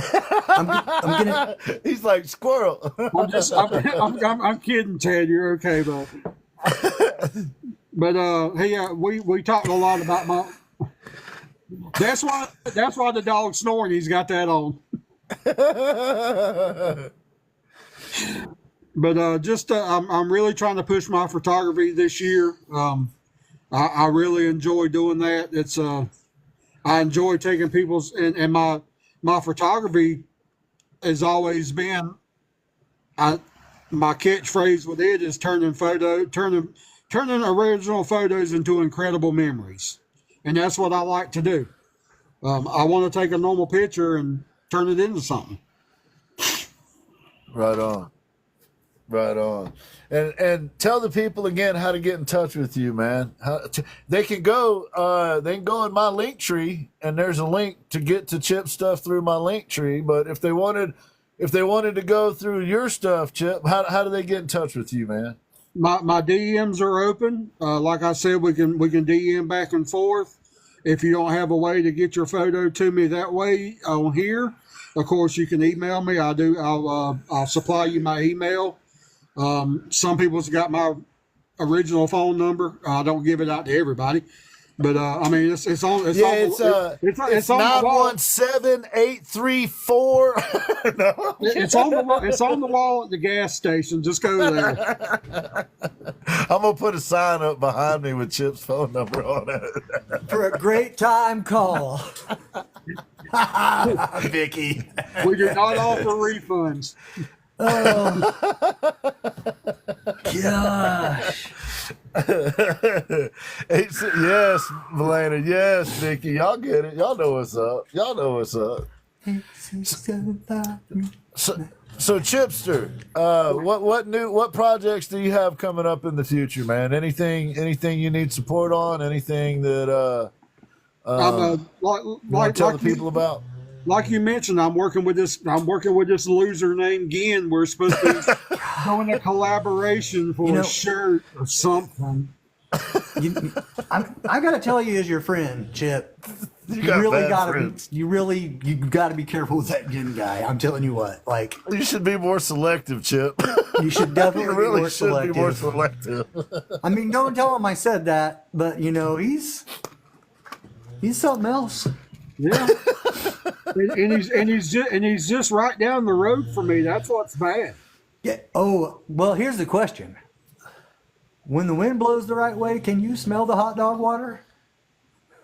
I'm gonna. He's like squirrel. I'm kidding, Ted. You're okay, bud. But we talked a lot about my. That's why the dog's snoring. He's got that on. But I'm really trying to push my photography this year. I really enjoy doing that. It's I enjoy taking people's and my photography has always been my catchphrase with it is turning original photos into incredible memories, and that's what I like to do. I want to take a normal picture and turn it into something. Right on. Right on. And tell the people again how to get in touch with you, man. They can go in my link tree, and there's a link to get to Chip stuff through my link tree. But if they wanted to go through your stuff, Chip, how do they get in touch with you, man? My DMs are open. Like I said, we can DM back and forth. If you don't have a way to get your photo to me that way on here, of course you can email me. I'll supply you my email. Some people's got my original phone number. I don't give it out to everybody, but I mean it's on. It's 917-834. No, it's on the wall at the gas station. Just go there. I'm gonna put a sign up behind me with Chip's phone number on it. For a great time, call. Vicky. We do not offer refunds. Oh, gosh. Yes, Melana. Yes, Vicky. Y'all get it. Y'all know what's up. So Chipster, what projects do you have coming up in the future, man? Anything you need support on? Anything that tell the people about? Like you mentioned, I'm working with this loser named Ginn. We're supposed to be doing a collaboration for a shirt or something. I gotta tell you, as your friend, Chip, you gotta be careful with that Ginn guy. I'm telling you what, like you should be more selective, Chip. You should definitely you really be more selective. I mean, don't tell him I said that, but he's something else. Yeah, and he's just right down the road from me. That's what's bad. Yeah. Oh, well, here's the question. When the wind blows the right way, can you smell the hot dog water?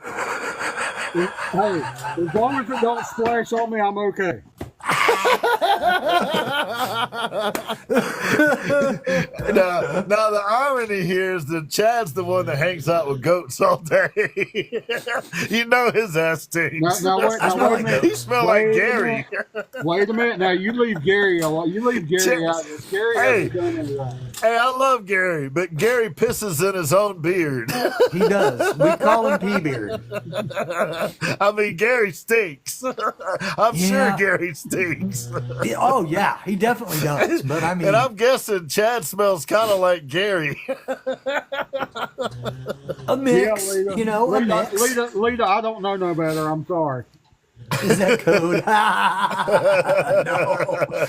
Hey, as long as it don't splash on me, I'm okay. Now the irony here is that Chad's the one that hangs out with goats all day. You know his ass stinks. Now, wait a minute. He smells like Gary. Wait a minute. Now you leave Gary a lot. You leave Gary out. Gary hasn't done anything. Hey, I love Gary, but Gary pisses in his own beard. He does. We call him P-Beard. I mean, Gary stinks. I'm sure Yeah. Gary stinks. Oh, yeah, he definitely does. But I mean, And I'm guessing Chad smells kind of like Gary. a mix, Lita. you know, a mix. Lita, I don't know no better. I'm sorry. Is that code?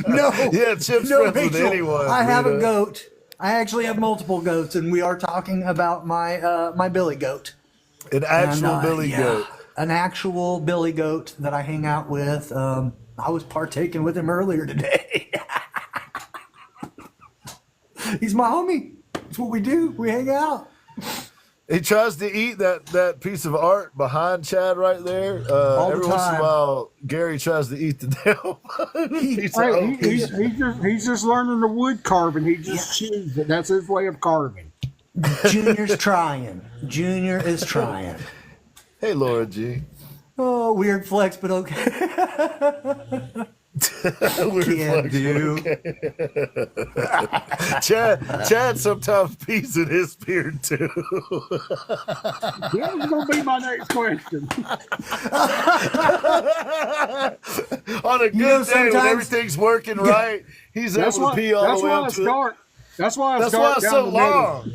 No. Yeah, Chip's No, friends with Rachel, anyone. I have a Rita. goat. I actually have multiple goats, and we are talking about my my billy goat. An actual And, Billy yeah, goat. An actual billy goat that I hang out with. I was partaking with him earlier today. He's my homie. That's what we do. We hang out. He tries to eat that piece of art behind Chad right there. All the Every once in a time. while, Gary tries to eat the damn piece of Hey, oak. he's just learning the wood carving. He just chews it. That's his way of carving. Junior's trying. Junior is trying. Hey, Laura G. Oh, weird flex, but okay. Weird Can flex. do. Chad sometimes pees in his beard too. That was going to be my next question. On a good know, day when sometimes- everything's working right, he's able to pee all the way up to it. That's why That's why it's so long.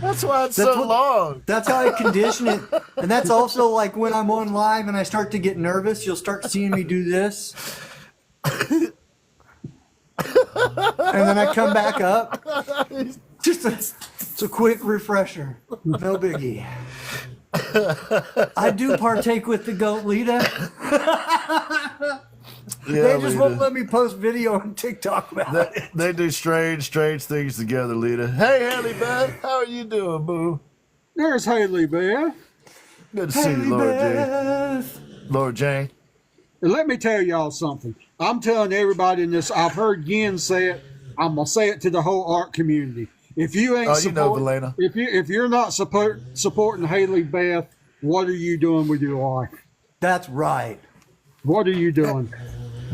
That's why it's so long. That's how I condition it. And that's also like when I'm on live and I start to get nervous, you'll start seeing me do this. And then I come back up. Just it's a quick refresher. No biggie. I do partake with the goat, Lita. Yeah, They just won't Lita. let me post video on TikTok about it. They do strange things together, Lita. Hey, Haley Beth, how are you doing, boo? There's Haley Beth. Good to see you, Laura Jane. Beth. Laura Jane. And let me tell y'all something. I'm telling everybody in this. I've heard Gwen say it. I'm gonna say it to the whole art community. If you ain't You know, Valena. if you're not supporting Haley Beth, what are you doing with your life? That's right. What are you doing?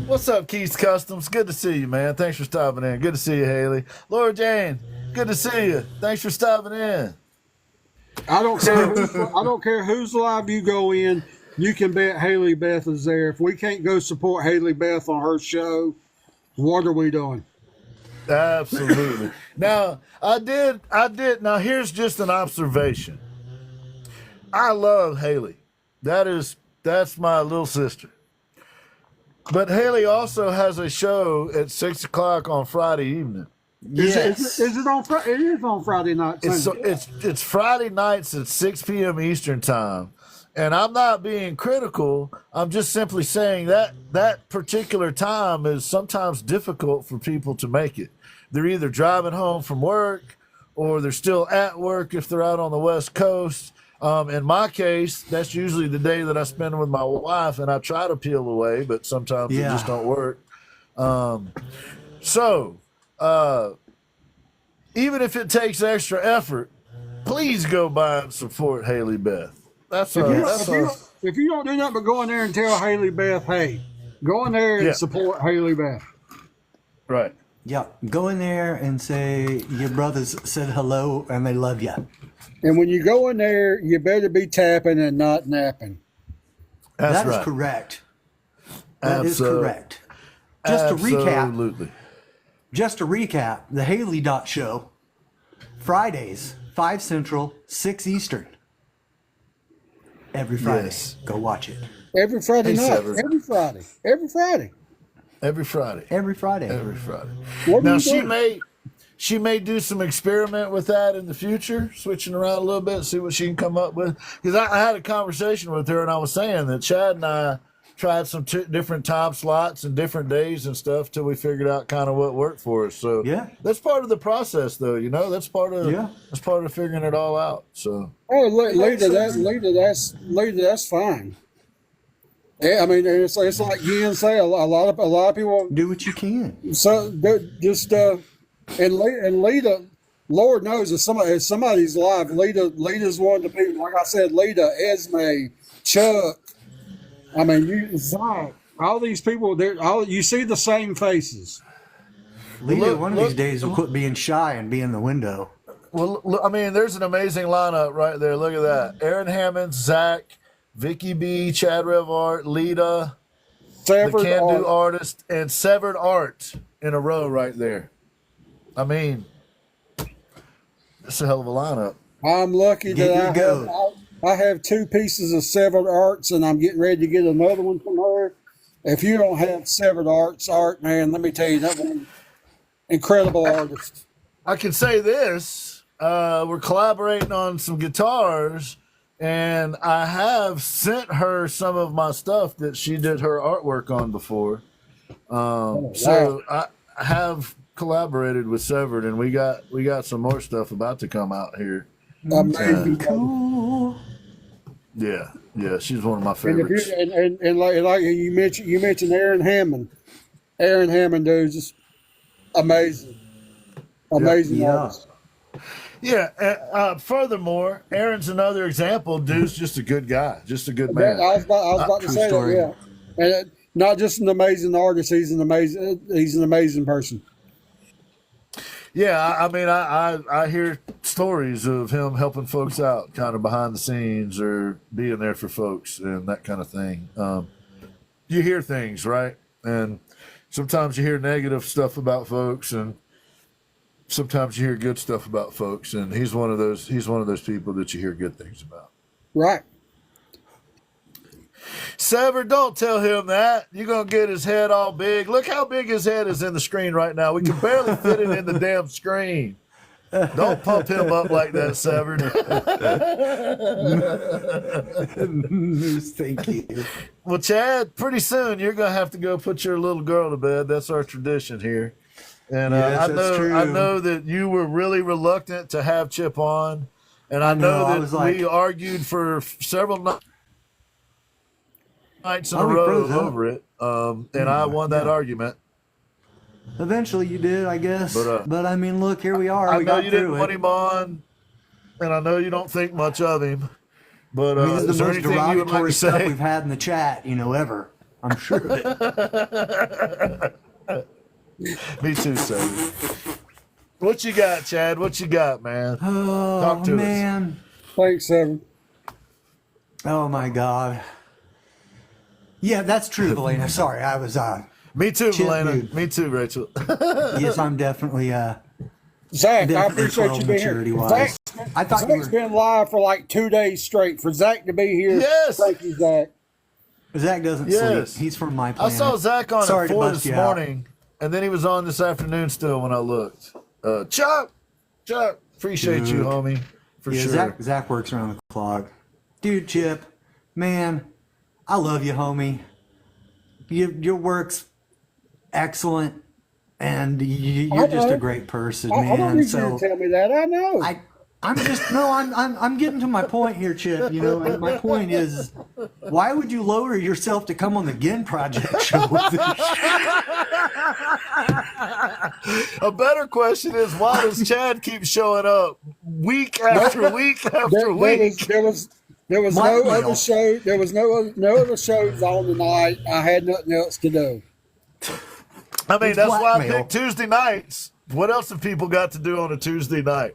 What's up, Keith's Customs? Good to see you, man. Thanks for stopping in. Good to see you, Haley. Laura Jane, good to see you. Thanks for stopping in. I don't care whose live you go in. You can bet Haley Beth is there. If we can't go support Haley Beth on her show, what are we doing? Absolutely. Now, I did. Now, here's just an observation. I love Haley. That's my little sister. But Haley also has a show at 6:00 on Friday evening. Yes. Is it on Friday? It is on Friday night. It's Friday nights at 6 p.m. Eastern time. And I'm not being critical. I'm just simply saying that particular time is sometimes difficult for people to make it. They're either driving home from work or they're still at work if they're out on the West Coast. In my case, that's usually the day that I spend with my wife, and I try to peel away, but sometimes it just don't work. So even if it takes extra effort, please go by and support Haley Beth. That's all. If you don't do nothing but go in there and tell Haley Beth, hey, go in there and support Haley Beth. Right. Yeah, go in there and say your brothers said hello and they love you. And when you go in there, you better be tapping and not napping. That's That is right. correct. That is Absolutely. correct. Just to recap, Absolutely. the Haley Dot Show, Fridays, 5 Central, 6 Eastern. Every Friday. Yes. Go watch it. Every Friday Hey, night. Sever. Every Friday. Every Friday. Every Friday. Every Friday. Every Friday. What are Now you she doing? may do some experiment with that in the future, switching around a little bit, see what she can come up with. Because I had a conversation with her, and I was saying that Chad and I tried some different time slots and different days and stuff till we figured out kind of what worked for us. So Yeah. that's part of the process, though. You know, that's part of figuring it all out. So Oh, later, that's fine. Yeah, I mean, it's like Ian say, a lot of people. Do what you can. So just and Lita, Lord knows if somebody's live, Lita's one of the people. Like I said, Lita, Esme, Chuck. I mean, Zach, all these people. You see the same faces. Lita, one of these days will quit being shy and be in the window. Well, look, I mean, there's an amazing lineup right there. Look at that: Aaron Hammond, Zach, Vicky B, Chad Revart, Lita, Severed the Can Do Art. Artist, and Severed Art in a row right there. I mean, it's a hell of a lineup. I'm lucky that I have 2 pieces of Severed Arts, and I'm getting ready to get another one from her. If you don't have Severed Arts art, man, let me tell you, that one incredible artist. I can say this. We're collaborating on some guitars, and I have sent her some of my stuff that she did her artwork on before. So I have collaborated with Severed, and we got some more stuff about to come out here. Amazing. Cool. Yeah, she's one of my And if favorites. and like you mentioned Aaron Hammond. Aaron Hammond, dude, just amazing artist. Yeah. Furthermore, Aaron's another example. Dude's just a good guy, just a good man. I was about to True say story. that. Yeah, and not just an amazing artist. He's an amazing person. Yeah, I mean, I hear stories of him helping folks out, kind of behind the scenes, or being there for folks and that kind of thing. You hear things, right? And sometimes you hear negative stuff about folks, and sometimes you hear good stuff about folks. And he's one of those people that you hear good things about. Right. Sever, don't tell him that. You're going to get his head all big. Look how big his head is in the screen right now. We can barely fit it in the damn screen. Don't pump him up like that, Severed. Thank you. Well, Chad, pretty soon you're going to have to go put your little girl to bed. That's our tradition here. And Yes, I that's true. know that you were really reluctant to have Chip on. And I know I that was like- we argued for several nights in a Oh, we row froze up. over it. And I won that argument. Eventually you did, I guess. But, But I mean, look, here we are. I We know got you didn't through want it. him on, and I know you don't think much of him. But I mean, this is is the there most anything you would like derogatory to stuff say? we've had in the chat, ever. I'm sure of it. Me too, Sam. What you got, Chad? What you got, man? Oh, Talk to us. man. Thanks, Severed. Oh, my God. Yeah, that's true, Elena. Sorry, I was, Me too, Chip, Elena. dude. Me too, Rachel. yes, I'm definitely, Zach, I definitely appreciate 12 you being here. maturity-wise. I thought you Zach's were, been live for like 2 days straight. For Zach to be here, Yes. thank you, Zach. Zach doesn't Yes. sleep. He's from my I planet. saw Zach on Sorry at to 4 bust this you out. morning, and then he was on this afternoon still when I looked. Chuck, appreciate you, Dude. homie, for Yeah, sure. Zach works around the clock. Dude, Chip, man, I love you, homie. Your work's excellent, and you're just a great person, I don't man. need you So to tell me that. I know. I'm getting to my point here, Chip. And my point is, why would you lower yourself to come on the Gin Project show with this? A better question is, why does Chad keep showing up week after week after week? There was no Blackmail. other show. There was no other shows on tonight. I had nothing else to do. I mean, It's that's why I blackmail. picked Tuesday nights. What else have people got to do on a Tuesday night?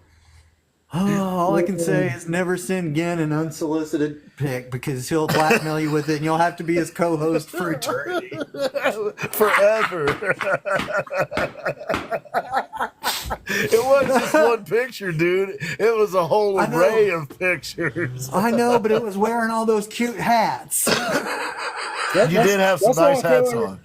Oh, all I can say is never send Gin an unsolicited pic because he'll blackmail you with it, and you'll have to be his co-host for eternity. Forever. It wasn't just one picture, dude. It was a whole I know. array of pictures. I know, but it was wearing all those cute hats. You did have some that's why nice I tell hats her- on.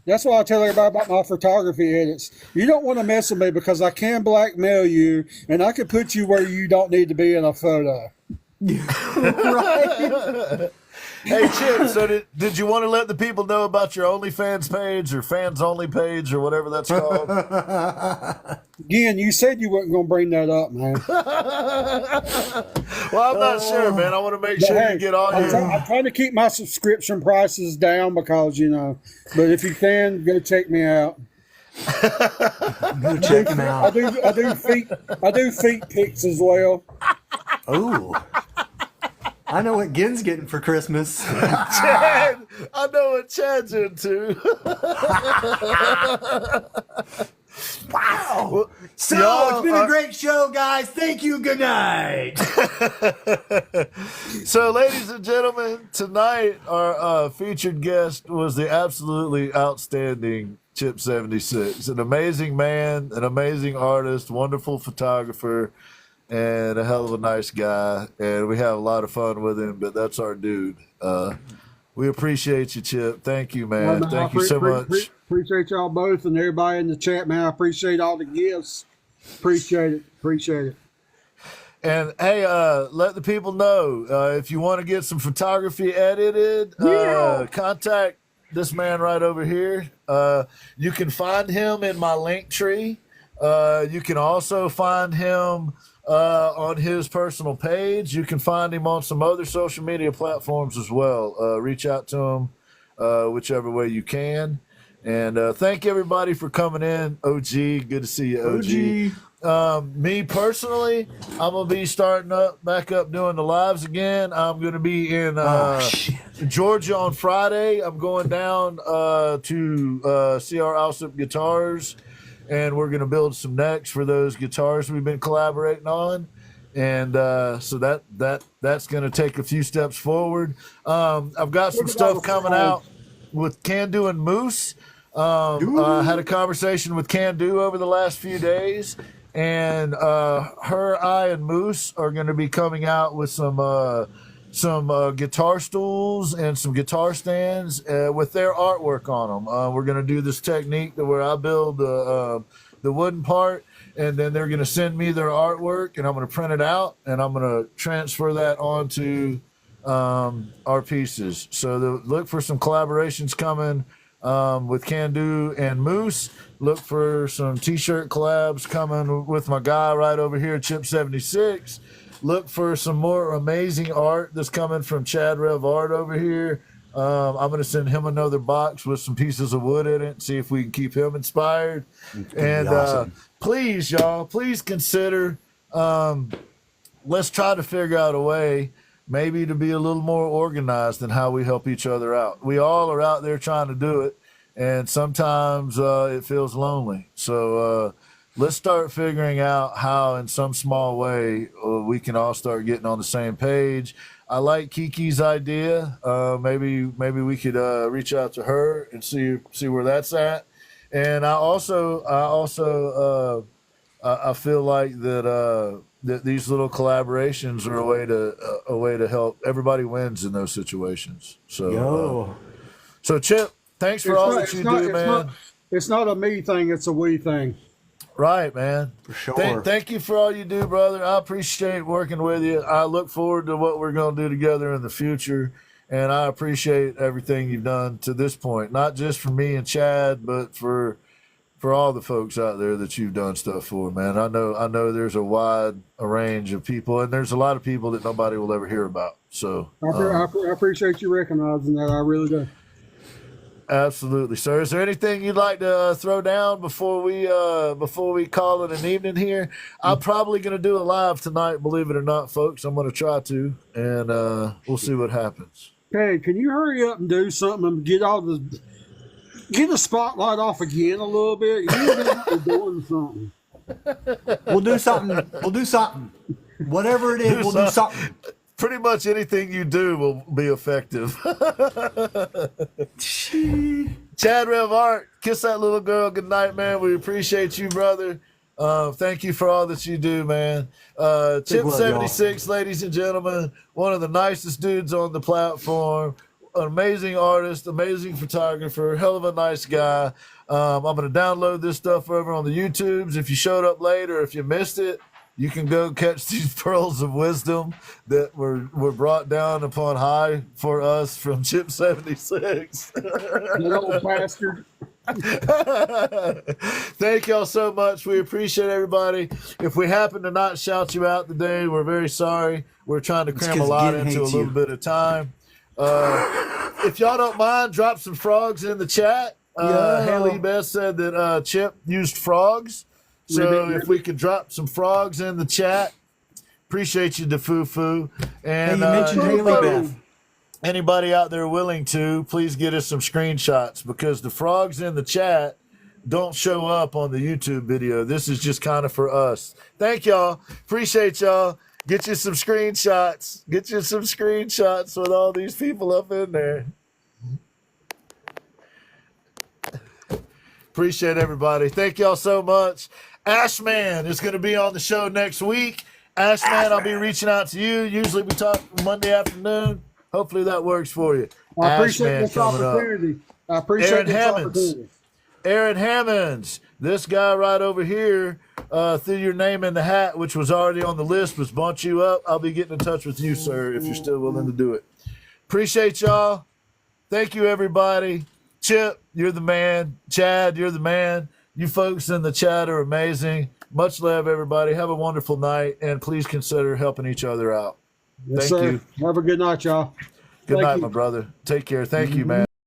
That's why I tell everybody about my photography edits. You don't want to mess with me because I can blackmail you, and I can put you where you don't need to be in a photo. Right? Hey, Chip, so did you want to let the people know about your OnlyFans page or fans only page or whatever that's called? Again, you said you weren't going to bring that up, man. Well, I'm not sure, man. I want to make sure you get all your. I'm trying to keep my subscription prices down because, but if you can, go check me out. Go check him out. I do feet pics as well. Oh, I know what Gen's getting for Christmas. Chad, I know what Chad's into. Wow. Well, So y'all, it's been a great show, guys. Thank you. Good night. So, ladies and gentlemen, tonight our featured guest was the absolutely outstanding Chip76, an amazing man, an amazing artist, wonderful photographer, and a hell of a nice guy. And we have a lot of fun with him, but that's our dude. We appreciate you, Chip. Thank you, man. Well, Thank you so much. Appreciate y'all both and everybody in the chat, man. I appreciate all the gifts. Appreciate it. And hey, let the people know if you want to get some photography edited, contact this man right over here. You can find him in my link tree. You can also find him on his personal page. You can find him on some other social media platforms as well. Reach out to him whichever way you can. And thank everybody for coming in. OG, good to see you, OG. Me personally, I'm going to be starting back up doing the lives again. I'm going to be in Georgia on Friday. I'm going down to CR Alsip Guitars, and we're going to build some necks for those guitars we've been collaborating on. And so that's going to take a few steps forward. I've got some stuff coming out with Can Do and Moose. I had a conversation with Can Do over the last few days, and her, I, and Moose are going to be coming out with some guitar stools and some guitar stands with their artwork on them. We're going to do this technique where I build the wooden part, and then they're going to send me their artwork, and I'm going to print it out, and I'm going to transfer that onto our pieces. So look for some collaborations coming with Can Do and Moose. Look for some t-shirt collabs coming with my guy right over here, Chip76. Look for some more amazing art that's coming from Chad Rev Art over here. I'm going to send him another box with some pieces of wood in it, see if we can keep him inspired. And awesome. Please, y'all, please consider, let's try to figure out a way maybe to be a little more organized in how we help each other out. We all are out there trying to do it, and sometimes it feels lonely. So let's start figuring out how in some small way we can all start getting on the same page. I like Kiki's idea. Maybe we could reach out to her and see where that's at. And I feel like that these little collaborations are a way to help. Everybody wins in those situations. So, so Chip, thanks for all that you do, man. It's not a me thing; it's a we thing. Right, man. For sure. Thank you for all you do, brother. I appreciate working with you. I look forward to what we're going to do together in the future, and I appreciate everything you've done to this point. Not just for me and Chad, but for all the folks out there that you've done stuff for, man. I know there's a wide range of people, and there's a lot of people that nobody will ever hear about. So I appreciate you recognizing that. I really do. Absolutely, sir. Is there anything you'd like to throw down before we call it an evening here? I'm probably going to do a live tonight, believe it or not, folks. I'm going to try to, and we'll see what happens. Hey, can you hurry up and do something and get the spotlight off again a little bit? You're doing something. We'll do something. Whatever it is, we'll do something. Pretty much anything you do will be effective. Chad Rev Art, kiss that little girl goodnight, man. We appreciate you, brother. Thank you for all that you do, man. Chip76, ladies and gentlemen, one of the nicest dudes on the platform, an amazing artist, amazing photographer, hell of a nice guy. I'm going to download this stuff over on the YouTubes. If you showed up late or if you missed it, You can go catch these pearls of wisdom that were brought down upon high for us from Chip76. That old bastard. Thank y'all so much. We appreciate everybody. If we happen to not shout you out today, we're very sorry. We're trying to cram a lot into a little bit of time. If y'all don't mind, drop some frogs in the chat. Haley Beth said that Chip used frogs. So if we could drop some frogs in the chat, appreciate you, DeFufu. And Hey, you mentioned Haley Beth. Anybody out there willing to, please get us some screenshots because the frogs in the chat don't show up on the YouTube video. This is just kind of for us. Thank y'all. Appreciate y'all. Get you some screenshots. Get you some screenshots with all these people up in there. Appreciate everybody. Thank y'all so much. Ashman is going to be on the show next week. Ashman, I'll be reaching out to you. Usually we talk Monday afternoon. Hopefully that works for you. I appreciate this coming up. opportunity. I appreciate this opportunity. Aaron Hammonds, this guy right over here, threw your name in the hat, which was already on the list, was bumped you up. I'll be getting in touch with you, sir, if you're still willing to do it. Appreciate y'all. Thank you, everybody. Chip, you're the man. Chad, you're the man. You folks in the chat are amazing. Much love, everybody. Have a wonderful night, and please consider helping each other out. Yes, Thank sir. you. Have a good night, y'all. Good Thank night, you. my brother. Take care. Thank you, man.